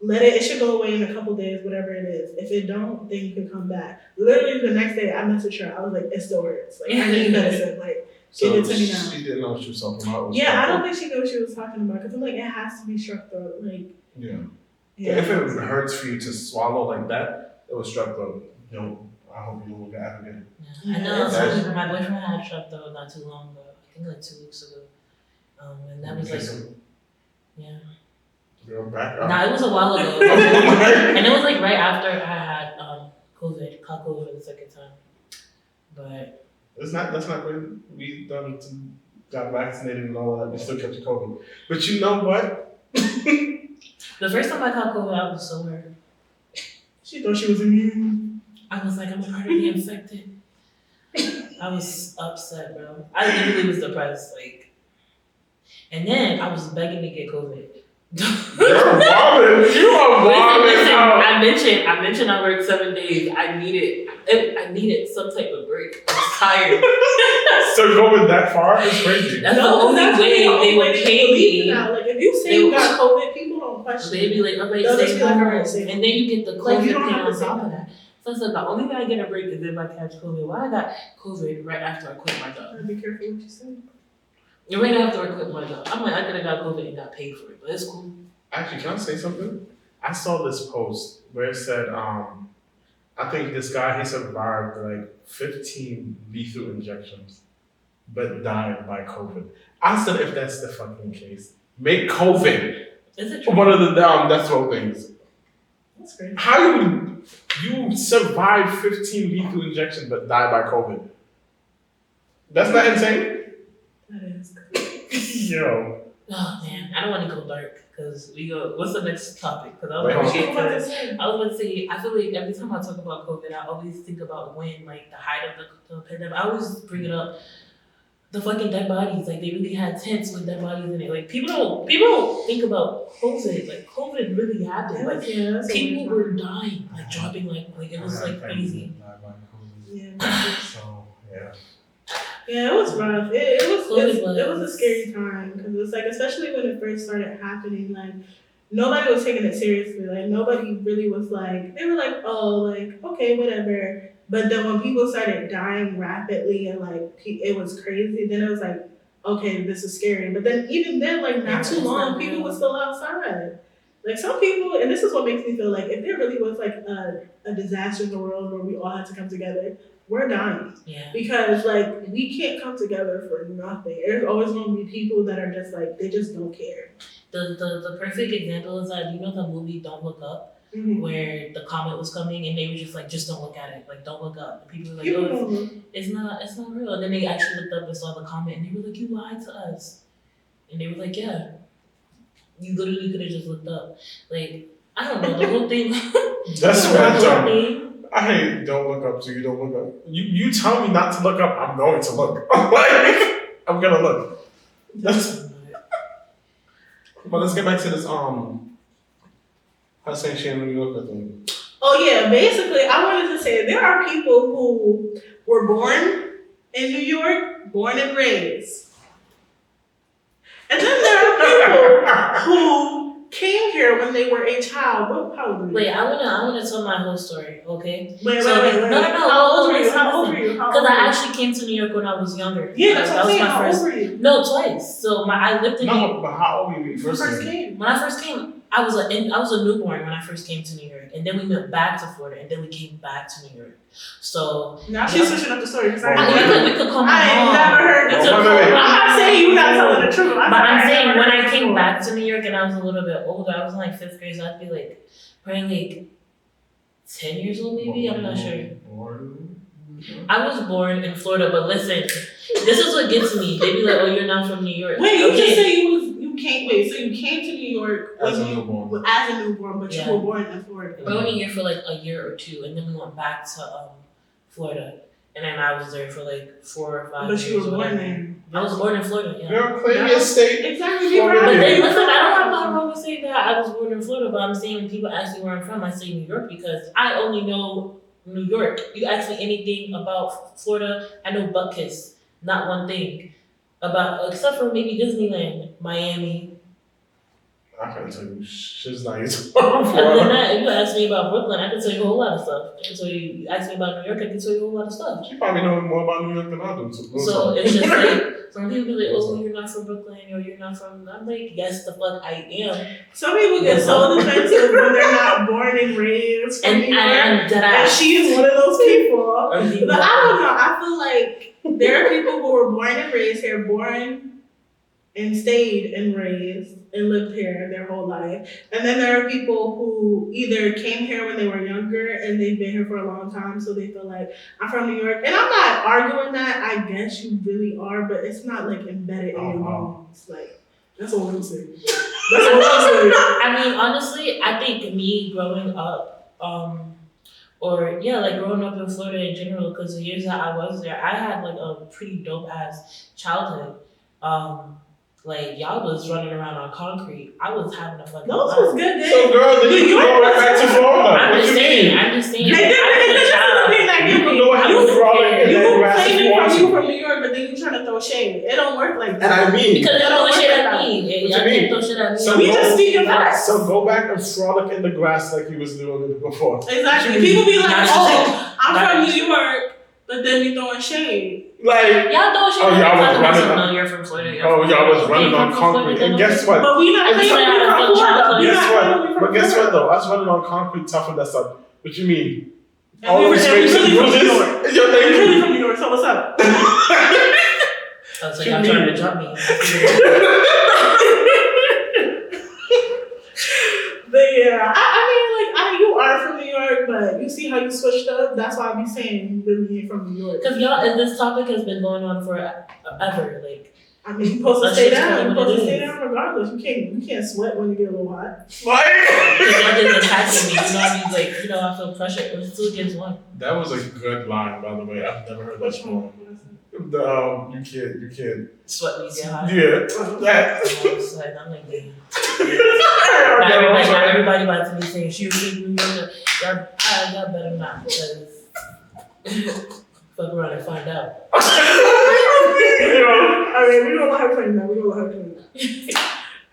it should go away in a couple days, whatever it is. If it don't, then you can come back. Literally the next day, I messaged her. I was like, it still hurts. Like, I need medicine. Like, give it to me now. She didn't know what she was talking about. Yeah, I don't think she knew what she was talking about, because I'm like, it has to be strep throat. Like, yeah. If it hurts for you to swallow like that, it was strep throat. I hope you don't get it again. Yeah. I know. My boyfriend had strep throat not too long ago. I think like 2 weeks ago. And that was like, yeah. Girl, back up. Nah, it was a while ago. And it was like right after I had COVID, caught COVID for the second time. But that's not good. We got vaccinated and all that. We still kept the COVID. But you know what? The first time I caught COVID, I was so hurt. She thought she was immune. I was like, I'm already infected. I was upset, bro. I literally was depressed, like. And then I was begging to get COVID. You're wildin'. You are wildin'. Listen, I mentioned I worked 7 days. I needed some type of break. I was tired. So going that far is crazy. That's the only way they would pay me. Like if you say you got COVID, people don't question. They'd be like, okay, stay home. And then you get the COVID thing on top of that. So I said, the only way I get a break is if I catch COVID. Why I got COVID right after I quit my job? Be careful what you say. Right after I quit my job. I'm like, I could have got COVID and got paid for it, but it's cool. Actually, can I say something? I saw this post where it said, I think this guy, he survived like 15 lethal injections, but died by COVID. I said, if that's the fucking case, make COVID one of the death row things. That's crazy. How you survive 15 lethal injections but die by COVID? That's not insane? That is crazy. Yo. Oh man, I don't want to go dark because we go. What's the next topic? Because I Wait, was hold about to say, I feel like every time I talk about COVID, I always think about when, like, the height of the pandemic. I always bring it up. The fucking dead bodies, like they really had tents with dead bodies in it. Like people don't think about COVID. Like COVID really happened. Like people were dying, like dropping, like it was like crazy. Yeah. So yeah. Yeah, it was rough. It was a scary time because it was like, especially when it first started happening, like nobody was taking it seriously. Like nobody really was like, they were like, oh, like okay, whatever. But then when people started dying rapidly and like it was crazy, then it was like, okay, this is scary. But then even then, like not too long, people were still outside. Like some people, and this is what makes me feel like if there really was like a disaster in the world where we all had to come together, we're dying. Yeah. Because like we can't come together for nothing. There's always going to be people that are just like, they just don't care. The perfect example is that, you know, the movie Don't Look Up, where the comet was coming and they were just like, just don't look at it, like don't look up. And people were like, oh, it's not real. And then they actually looked up and saw the comet and they were like, you lied to us. And they were like, yeah, you literally could have just looked up. Like, I don't know, the whole thing. That's what I hate don't look up, so you don't look up. You tell me not to look up, I'm going to look. Like, I'm gonna look. But let's get back to this Hussein Shan New Yorker thing. Oh yeah, basically I wanted to say there are people who were born in New York, born and raised. And then there are people who came here when they were a child, how old were you? Wait, I wanna tell my whole story, okay? Wait. No. How old were you? Because I actually came to New York when I was younger. Yeah, that's what I'm saying. My How first. old were you? No, twice. So I lived in New York. No, but how old were you when you first came? When I first came, I was a newborn when I first came to New York, and then we went back to Florida, and then we came back to New York. So now she's switching up the story. we could call my I mom. ain't never heard this. I'm not saying you not telling the truth. But I'm saying when I came back to New York and I was a little bit older, I was in like 5th grade, so I'd be like probably like 10 years old maybe. I'm not sure. I was born in Florida, but listen, this is what gets me. They be like, "Oh, you're not from New York." Wait, you just say you came. Wait, so you came to New York as a newborn, but you were born in Florida. We were only here for like a year or 2, and then we went back to Florida, and then I was there for like 4 or 5 years. But you were born there. I was born in Florida. Yeah. You're claiming your state. Exactly. But then listen, I don't have nothing wrong with saying that I was born in Florida, but I'm saying when people ask me where I'm from, I say New York because I only know New York. You ask me anything about Florida, I know butt kiss. Not one thing about, except for maybe Disneyland, Miami. I can't tell you shit's nice. Other than that, if you ask me about Brooklyn, I can tell you a whole lot of stuff. I can tell you ask me about New York, I can tell you a whole lot of stuff. You probably know more about New York than I do. So it's just like, some people be like, "Oh, you're not from Brooklyn," or "You're not from," I'm like, yes, the fuck I am. Some people get so defensive when they're not born and raised from New York. And she's one of those people. But I don't know, I feel like there are people who were born and raised here, born and stayed and raised and lived here their whole life. And then there are people who either came here when they were younger and they've been here for a long time, so they feel like, I'm from New York. And I'm not arguing that. I guess you really are, but it's not like embedded in your bones. Like, that's all I'm saying. That's all I'm saying. I mean, honestly, I think me growing up, growing up in Florida in general, because the years that I was there, I had like a pretty dope ass childhood. Like, y'all was running around on concrete. I was having a fucking Those was good days. So, girl, then you can go right back to Florida. I'm just saying. I was a child. You can go ahead and frolic in that grass if you want you to. from New York, but then you trying to throw shade. It don't work like that. And I mean, because y'all don't shit at me. Y'all can't throw shit at me. So we just speaking facts. So go back and frolic in the grass like you was doing it before. Exactly. People be like, "Oh, I'm from New York," but then be throwing shade. Like, y'all don't shit. y'all was running on. You're from Florida. Y'all was running on concrete. And guess what? But we not from Florida. Guess what? But guess what though? Us running on concrete toughened us up. What you mean? And all these scrapes and bruises. Your name really from New York. So what's up? So y'all trying to jump me. But yeah, I mean, you are from New York, but you see how you switched up. That's why I be saying you really ain't from New York. Because y'all, and this topic has been going on forever. Like, I mean, you're supposed to stay down. You're supposed to stay down regardless. You can't sweat when you get a little hot. Why? Because y'all just attacking me. You know what I mean? Like, I feel pressure. It was 2 against 1. That was a good line, by the way. I've never heard that before. You can't sweat when you get hot. Yeah, that. I'm like, not everybody about to be saying she was New York. Y'all better not, because fuck around and find out. All right, we don't let her claim that.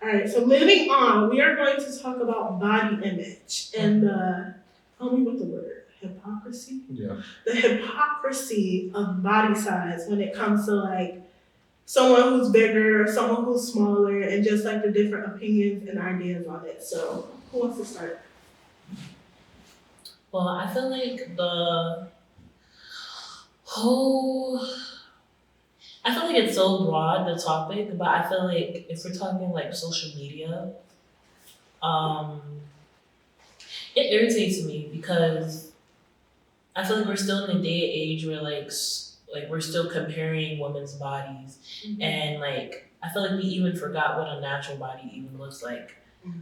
All right, so moving on, we are going to talk about body image and tell me what the word. Hypocrisy? Yeah. The hypocrisy of body size when it comes to like someone who's bigger, someone who's smaller, and just like the different opinions and ideas on it. So who wants to start? Well, I feel like the whole, I feel like it's so broad, the topic, but I feel like if we're talking like social media, it irritates me because I feel like we're still in a day and age where like we're still comparing women's bodies, and like I feel like we even forgot what a natural body even looks like.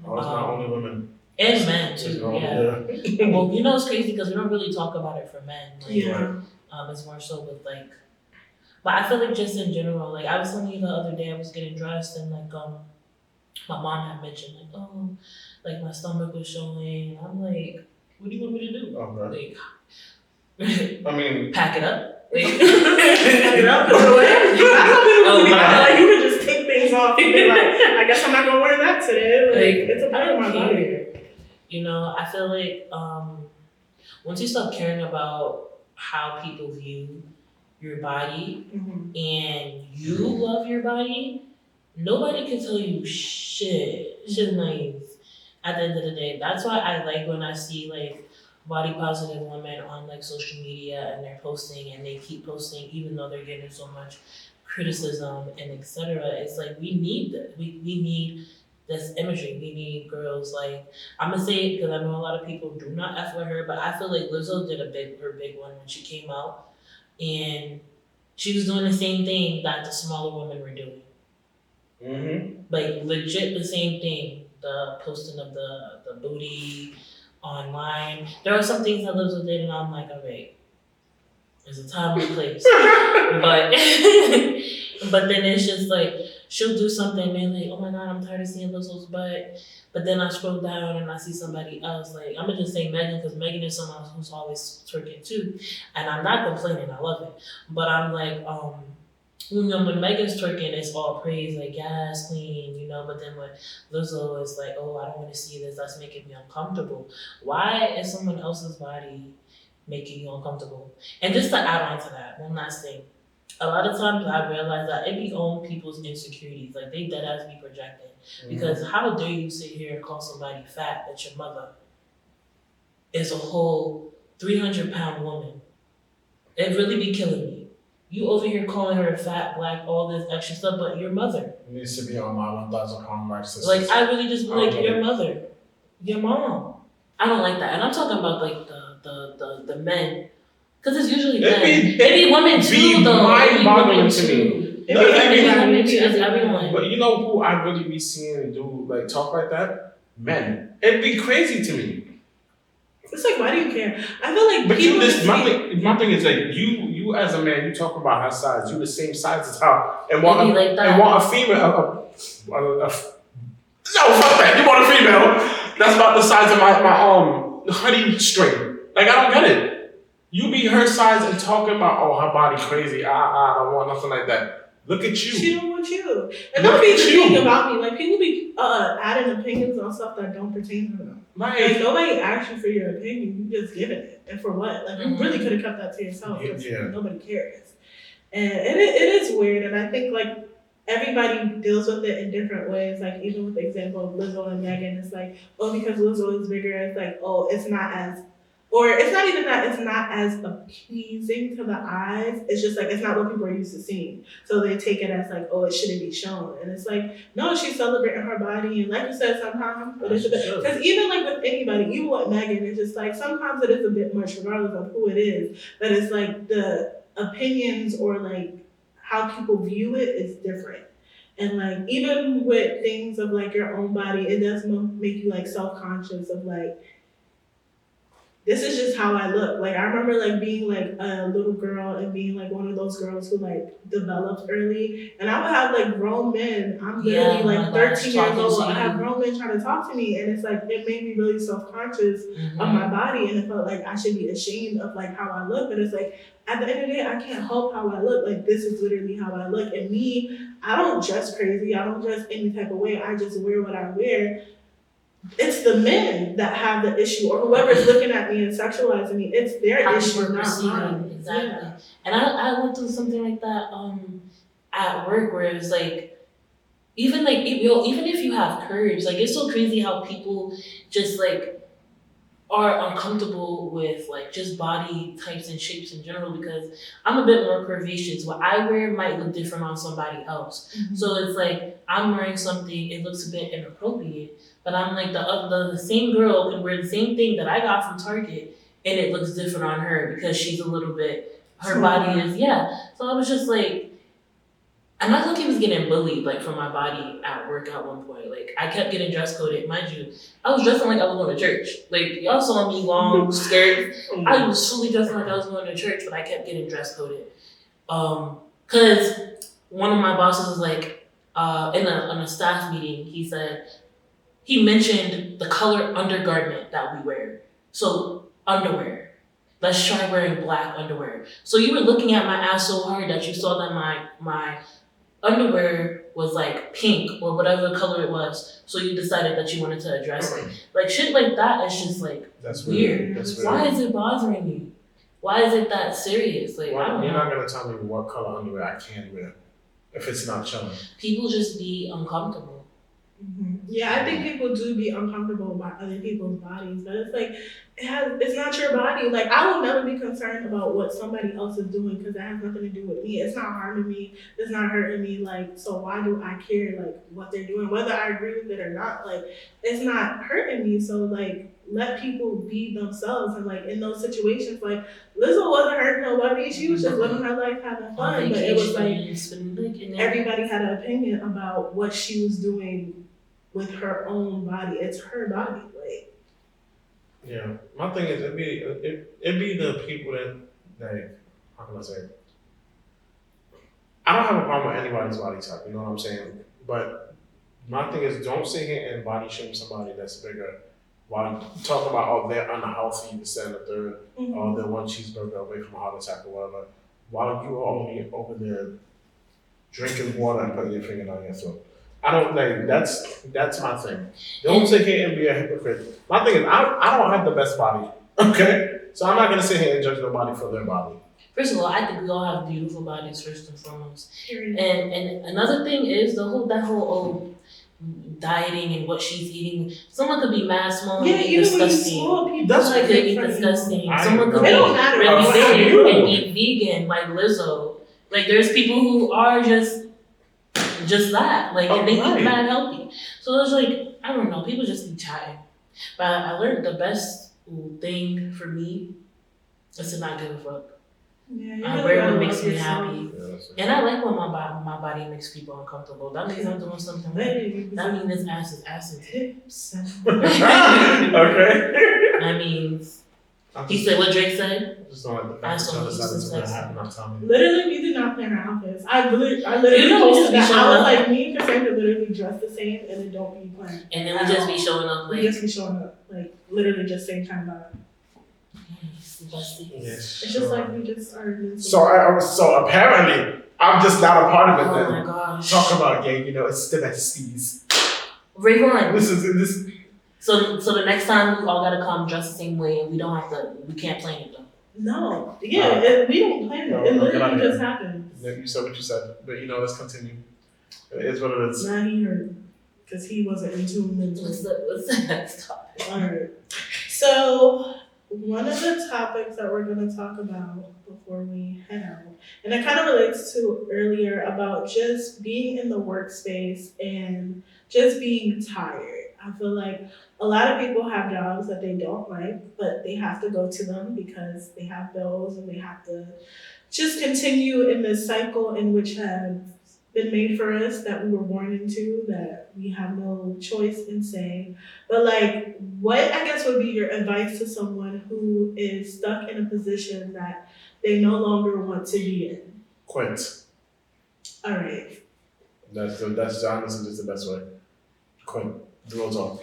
Oh, it's not only women. And men too, yeah. Well, it's crazy because we don't really talk about it for men. Like, it's more so with like, but I feel like just in general, like I was telling you the other day, I was getting dressed and like my mom had mentioned like, oh, like my stomach was showing. I'm like, what do you want me to do? Okay. Like, I mean, pack it up. Pack it up, put it away. I thought people would be like, you could just take things panties off and be like, I guess I'm not gonna wear that today. Like it's a I part of don't my body. care. You know, I feel like once you stop caring about how people view your body and you love your body, nobody can tell you shit. Shit nice. At the end of the day, that's why I like when I see like body positive women on like social media and they're posting and they keep posting even though they're getting so much criticism and etc. It's like we need that. We need this imagery. We need girls like I'm gonna say it because I know a lot of people do not F with her, but I feel like Lizzo did her big one when she came out and she was doing the same thing that the smaller women were doing. Like legit the same thing. The posting of the booty online. There are some things that Lizzo did and I'm like, alright, there's a time and a place. But then it's just like she'll do something and like, oh my god, I'm tired of seeing Lizzo's butt. But then I scroll down and I see somebody else. Like I'm gonna just say Megan because Megan is someone who's always twerking too, and I'm not complaining. I love it, but I'm like, you know, when Megan's twerking, it's all praise, like yes, queen, you know. But then when Lizzo is like, oh, I don't want to see this. That's making me uncomfortable. Why is someone else's body making you uncomfortable? And just to add on to that, one last thing. A lot of times I realize that it be on people's insecurities. Like they dead ass be projecting. Because how dare you sit here and call somebody fat that your mother is a whole 300-pound woman? It really be killing me. You over here calling her fat, black, all this extra stuff, but your mother. It needs to be on my 1,000-pound mark. Like I really just be like your mother, your mom. I don't like that. And I'm talking about like the men. Because it's usually men. It be women too, though. Mind-boggling to me. It's everyone. But you know who I really be seeing do like talk like that? Men. It'd be crazy to me. It's like, why do you care? I feel like but my thing is like you as a man, you talk about her size. You the same size as her, and want a female. No, fuck that. You want a female that's about the size of my honey string. Like I don't get it. You be her size and talking about her body crazy. I don't want nothing like that. Look at you. She don't want you. And don't be the thing about me. Like people be adding opinions on stuff that don't pertain to them. Like nobody asked you for your opinion. You just given it. And for what? Like you really could have kept that to yourself because nobody cares. And it is weird. And I think like everybody deals with it in different ways. Like even with the example of Lizzo and Megan, it's like, oh, because Lizzo is bigger, it's like, oh, it's not as. Or it's not even that it's not as appeasing to the eyes. It's just like, it's not what people are used to seeing. So they take it as like, oh, it shouldn't be shown. And it's like, no, she's celebrating her body. And like you said, sometimes, but it's a bit, because even like with anybody, even with Megan, it's just like, sometimes it is a bit much regardless of who it is. But it's like the opinions or like how people view it is different. And like, even with things of like your own body, it does make you like self-conscious of like, this is just how I look. Like I remember like being like a little girl and being like one of those girls who like developed early. And I would have like grown men. I'm literally like 13 years old. I have grown men trying to talk to me, and it's like it made me really self-conscious of my body, and it felt like I should be ashamed of like how I look. But it's like at the end of the day, I can't help how I look. Like this is literally how I look. And me, I don't dress crazy. I don't dress any type of way. I just wear what I wear. It's the men that have the issue, or whoever's looking at me and sexualizing me. It's their issue, not mine. Exactly. Yeah. And I went through something like that at work where it was like, even if you have courage, like it's so crazy how people just like are uncomfortable with like just body types and shapes in general, because I'm a bit more curvaceous. What I wear might look different on somebody else. So it's like I'm wearing something, it looks a bit inappropriate, but I'm like the same girl can wear the same thing that I got from Target and it looks different on her because she's a little bit, her body is, So I was just like, and I thought he was getting bullied like from my body at work at one point. Like I kept getting dress coded. Mind you, I was dressing like I was going to church. Like y'all saw me long skirt. I was fully dressing like I was going to church, but I kept getting dress coded. Cause one of my bosses was like, in a staff meeting, he mentioned the color undergarment that we wear. So underwear. Let's try wearing black underwear. So you were looking at my ass so hard that you saw that my underwear was like pink or whatever color it was, so you decided that you wanted to address it. Like shit like that is just like That's weird. That's Why is it bothering you? Why is it that serious? Like I don't You're know. not gonna tell me what color underwear I can wear if it's not showing. People just be uncomfortable. Mm-hmm. Yeah, I think people do be uncomfortable by other people's bodies, but it's like it's not your body. Like I will never be concerned about what somebody else is doing because that has nothing to do with me. It's not harming me. It's not hurting me. Like so, why do I care like what they're doing, whether I agree with it or not? Like it's not hurting me. So like let people be themselves and like in those situations, like Lizzo wasn't hurting nobody. She was just living her life, having fun. But it was like everybody had an opinion about what she was doing with her own body. It's her body. Like yeah, my thing is it'd be the people that like how can I say it? I don't have a problem with anybody's body type, you know what I'm saying? But my thing is don't sit here and body shame somebody that's bigger while you talk about oh they're unhealthy, this and the third, or they're one cheeseburger away from a heart attack or whatever, while you are only over there drinking water and putting your finger down your throat. I don't like that's my thing. Don't sit here and be a hypocrite. My thing is I don't have the best body. Okay? So I'm not gonna sit here and judge nobody for their body. First of all, I think we all have beautiful bodies first and foremost. And another thing is that whole dieting and what she's eating. Someone could be mad small and eat disgusting. That's like they eat disgusting. Someone could it be don't matter. really big and eat vegan like Lizzo. Like there's people who are just that. Like and they eat mad healthy. So it's like I don't know, people just be chatting. But I learned the best thing for me is to not give a fuck. Yeah, I wear what makes me happy. Yeah, and I like when my body makes people uncomfortable. That means I'm doing something right. That means this ass is acid. Tips. Okay. That means he said what Drake said. Just don't like the I fact saw that Jesus gonna happen on time. Literally, we did not plan our outfits. I literally posted that. I was like, me and Cassandra literally dress the same, and it don't be planned. And then we just be showing up. Like, we just be showing up, like literally just same time vibe. Yes, it's just like we just are. So apparently, I'm just not a part of it. Oh then. my gosh! Talk about gay, it's the besties. Rayvon. This is. So the next time we all gotta come dress the same way, and we can't plan it though. No, we don't plan it. It literally just happens. You said what you said, but let's continue. It is what it is. Nah, he heard because he wasn't in tune into What's the next topic? All right. So one of the topics that we're going to talk about before we head out, and it kind of relates to earlier about just being in the workspace and just being tired. I feel like a lot of people have jobs that they don't like, but they have to go to them because they have bills and they have to just continue in this cycle in which has been made for us, that we were born into, that we have no choice in saying. But like, what I guess would be your advice to someone who is stuck in a position that they no longer want to be in? Quit. All right. That's honestly just the best way. Quit. The real talk.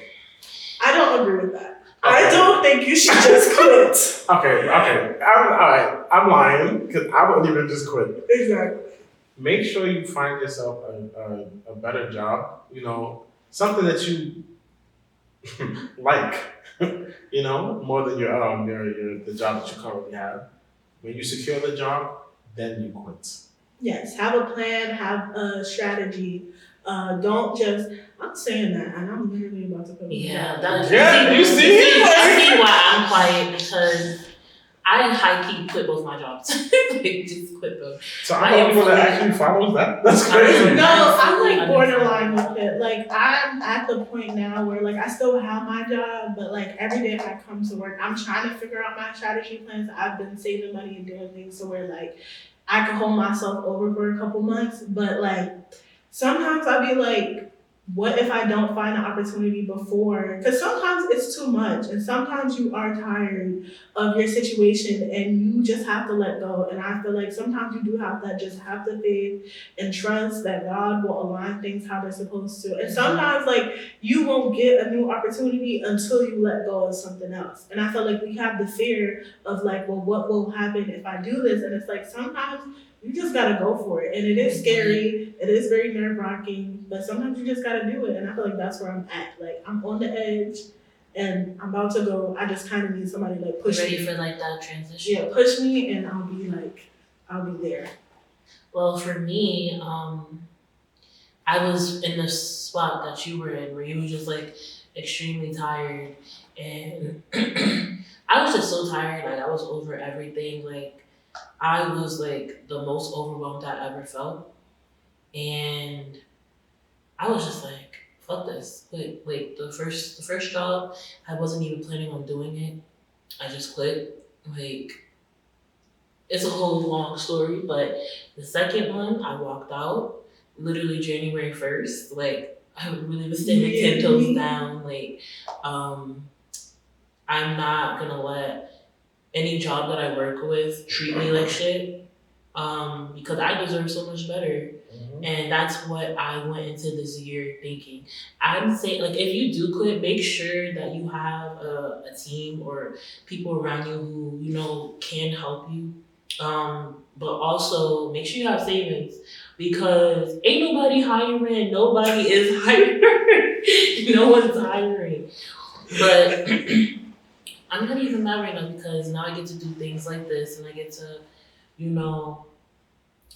I don't agree with that. Okay. I don't think you should just quit. Okay. Alright. I'm lying because I wouldn't even just quit. Exactly. Make sure you find yourself a better job, something that you like, more than the job that you currently have. When you secure the job, then you quit. Yes, have a plan, have a strategy. Don't just, I'm saying that, and I'm literally about to put it you see? I see why I'm quiet, because I high-key quit both my jobs. Just quit both. So I'm the only one that actually follows that? That's crazy. No, I'm like borderline with it. Like I'm at the point now where like I still have my job, but like every day I come to work, I'm trying to figure out my strategy plans. I've been saving money and doing things so where like I can hold myself over for a couple months, but like sometimes I'll be like, what if I don't find an opportunity before? Because sometimes it's too much, and sometimes you are tired of your situation, and you just have to let go. And I feel like sometimes you do have to just have the faith and trust that God will align things how they're supposed to. And sometimes like you won't get a new opportunity until you let go of something else. And I feel like we have the fear of like, well, what will happen if I do this? And it's like sometimes you just gotta go for it. And it is scary. It is very nerve wracking, but sometimes you just gotta do it. And I feel like that's where I'm at. Like I'm on the edge, and I'm about to go. I just kind of need somebody like push ready me. for like that transition. Yeah, push me, and I'll be there. Well, for me, I was in the spot that you were in, where you were just like extremely tired, and I was just so tired. Like I was over everything. Like I was like the most overwhelmed I ever felt, and I was just like, "Fuck this!" Like the first job, I wasn't even planning on doing it. I just quit. Like it's a whole long story, but the second one, I walked out literally January 1st. Like I really was standing 10 toes down. Like um, I'm not gonna let any job that I work with treat me like shit. Because I deserve so much better. And that's what I went into this year thinking. I'm saying, like, if you do quit, make sure that you have a team or people around you who you know can help you. But also make sure you have savings because ain't nobody hiring. Nobody is hiring. No one's hiring. But I'm not even mad right now because now I get to do things like this and I get to, you know,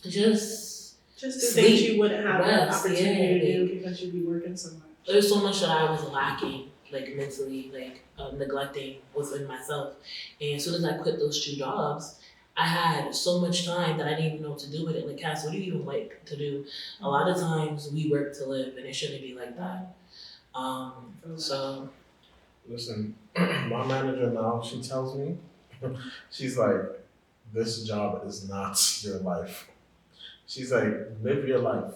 just do sleep, things you wouldn't have the rest, opportunity to do because you'd be working so much. There's so much that I was lacking, like mentally, like neglecting within myself. And as soon as I quit those 2 jobs, I had so much time that I didn't even know what to do with it. Like, Cass, what do you even like to do? A lot of times we work to live, and it shouldn't be like that. So. Listen, my manager now, she tells me, she's like, this job is not your life. She's like, live your life.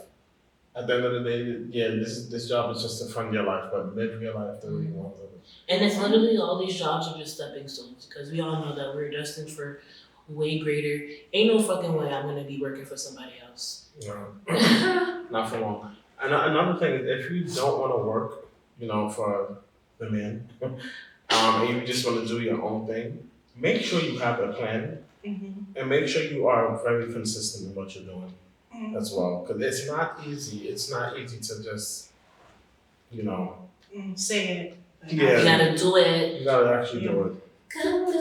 At the end of the day, yeah, this job is just to fund your life, but live your life the way you want to live. And it's literally all these jobs are just stepping stones because we all know that we're destined for way greater. Ain't no fucking way I'm gonna be working for somebody else. No, not for long. And another thing, if you don't want to work, you know, for the man, and you just want to do your own thing, make sure you have a plan, and make sure you are very consistent in what you're doing as well, because it's not easy. It's not easy to just, you know, say it. Yeah, you gotta do it. You gotta actually do it. Come do it.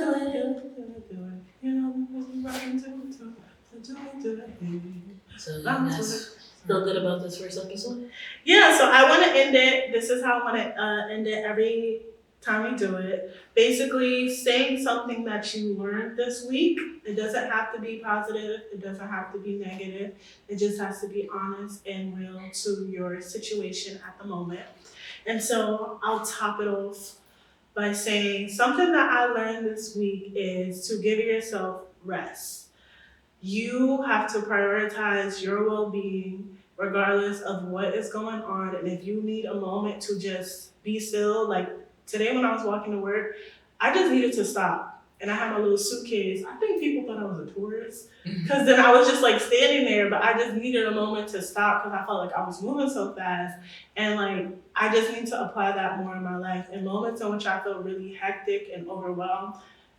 So you guys feel good about this first episode? Yeah, so I want to end it. This is how I want to end it every time we do it. Basically, saying something that you learned this week. It doesn't have to be positive. It doesn't have to be negative. It just has to be honest and real to your situation at the moment. And so I'll top it off by saying something that I learned this week is to give yourself rest. You have to prioritize your well-being regardless of what is going on. And if you need a moment to just be still, like today when I was walking to work, I just needed to stop. And I had my little suitcase. I think people thought I was a tourist because then I was just like standing there, but I just needed a moment to stop because I felt like I was moving so fast. And like, I just need to apply that more in my life. In moments in which I feel really hectic and overwhelmed,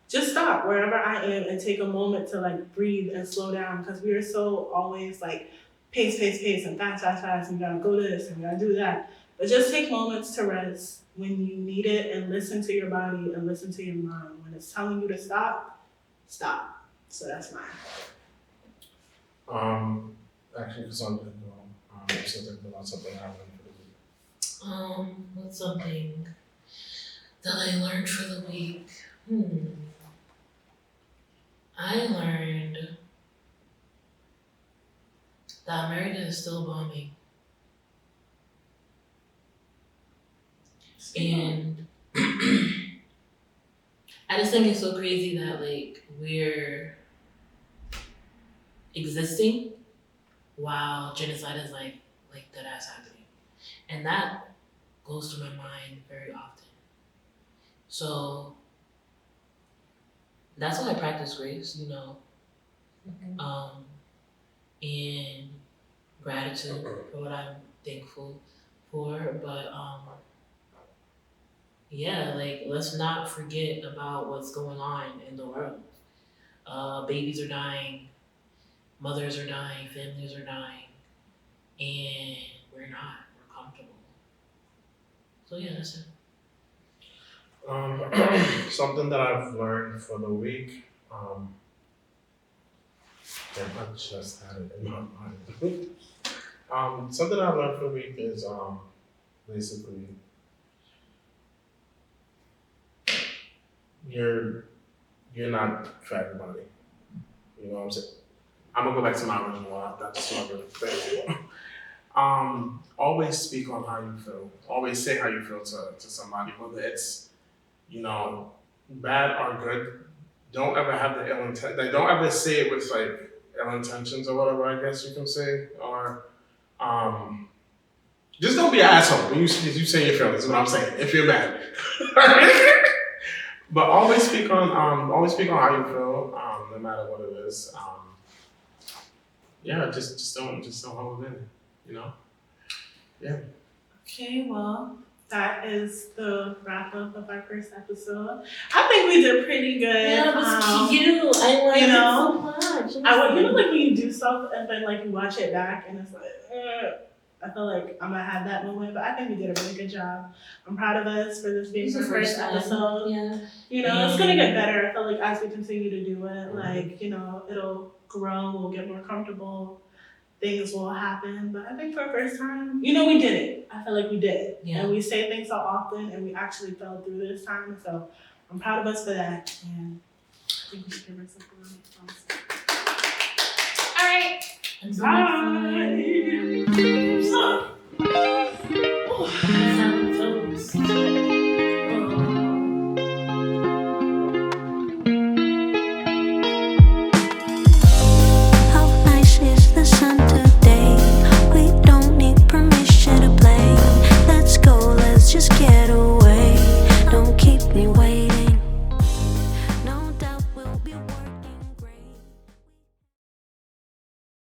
just stop wherever I am and take a moment to like breathe and slow down because we are so always like pace, and fast, and you gotta go this and you gotta do that. But just take moments to rest when you need it and listen to your body and listen to your mind. When it's telling you to stop, stop. So that's mine. Actually, because I'm thinking about something happening for the week. What's something that I learned for the week? I learned that America is still bombing. And I just think it's so crazy that like we're existing while genocide is like that ass happening. And that goes through my mind very often. So that's why I practice grace, you know. And gratitude for what I'm thankful for. But yeah, like let's not forget about what's going on in the world. Babies are dying, mothers are dying, families are dying, and we're not. We're comfortable. So yeah, that's it. Something that I've learned for the week. Damn, I just had it in my mind. Something I learned for the week is basically you're not for everybody. You know what I'm saying? I'm gonna go back to my original one. That's not really fair. Always speak on how you feel. Always say how you feel to somebody, whether it's, bad or good. Don't ever have the ill intent. Like, don't ever say it with like ill intentions or whatever. I guess you can say. Or just don't be an asshole when you say your feelings. Is what I'm saying. If you're mad, but always speak on how you feel, no matter what it is. Yeah, just don't hold it in. You know. Yeah. Okay, well, that is the wrap up of our first episode. I think we did pretty good. Yeah, it was cute. I like it so much. Like when you do stuff and then like you watch it back and it's like, I feel like I'm gonna have that moment, but I think we did a really good job. I'm proud of us for this being our first episode. Yeah. It's gonna get better. I feel like as we continue to do it, like, it'll grow, we'll get more comfortable, things will happen. But I think for the first time, we did it. I feel like we did it. Yeah. And we say things so often and we actually fell through this time. So I'm proud of us for that. And I think we should give ourselves a round of applause. All right. Bye.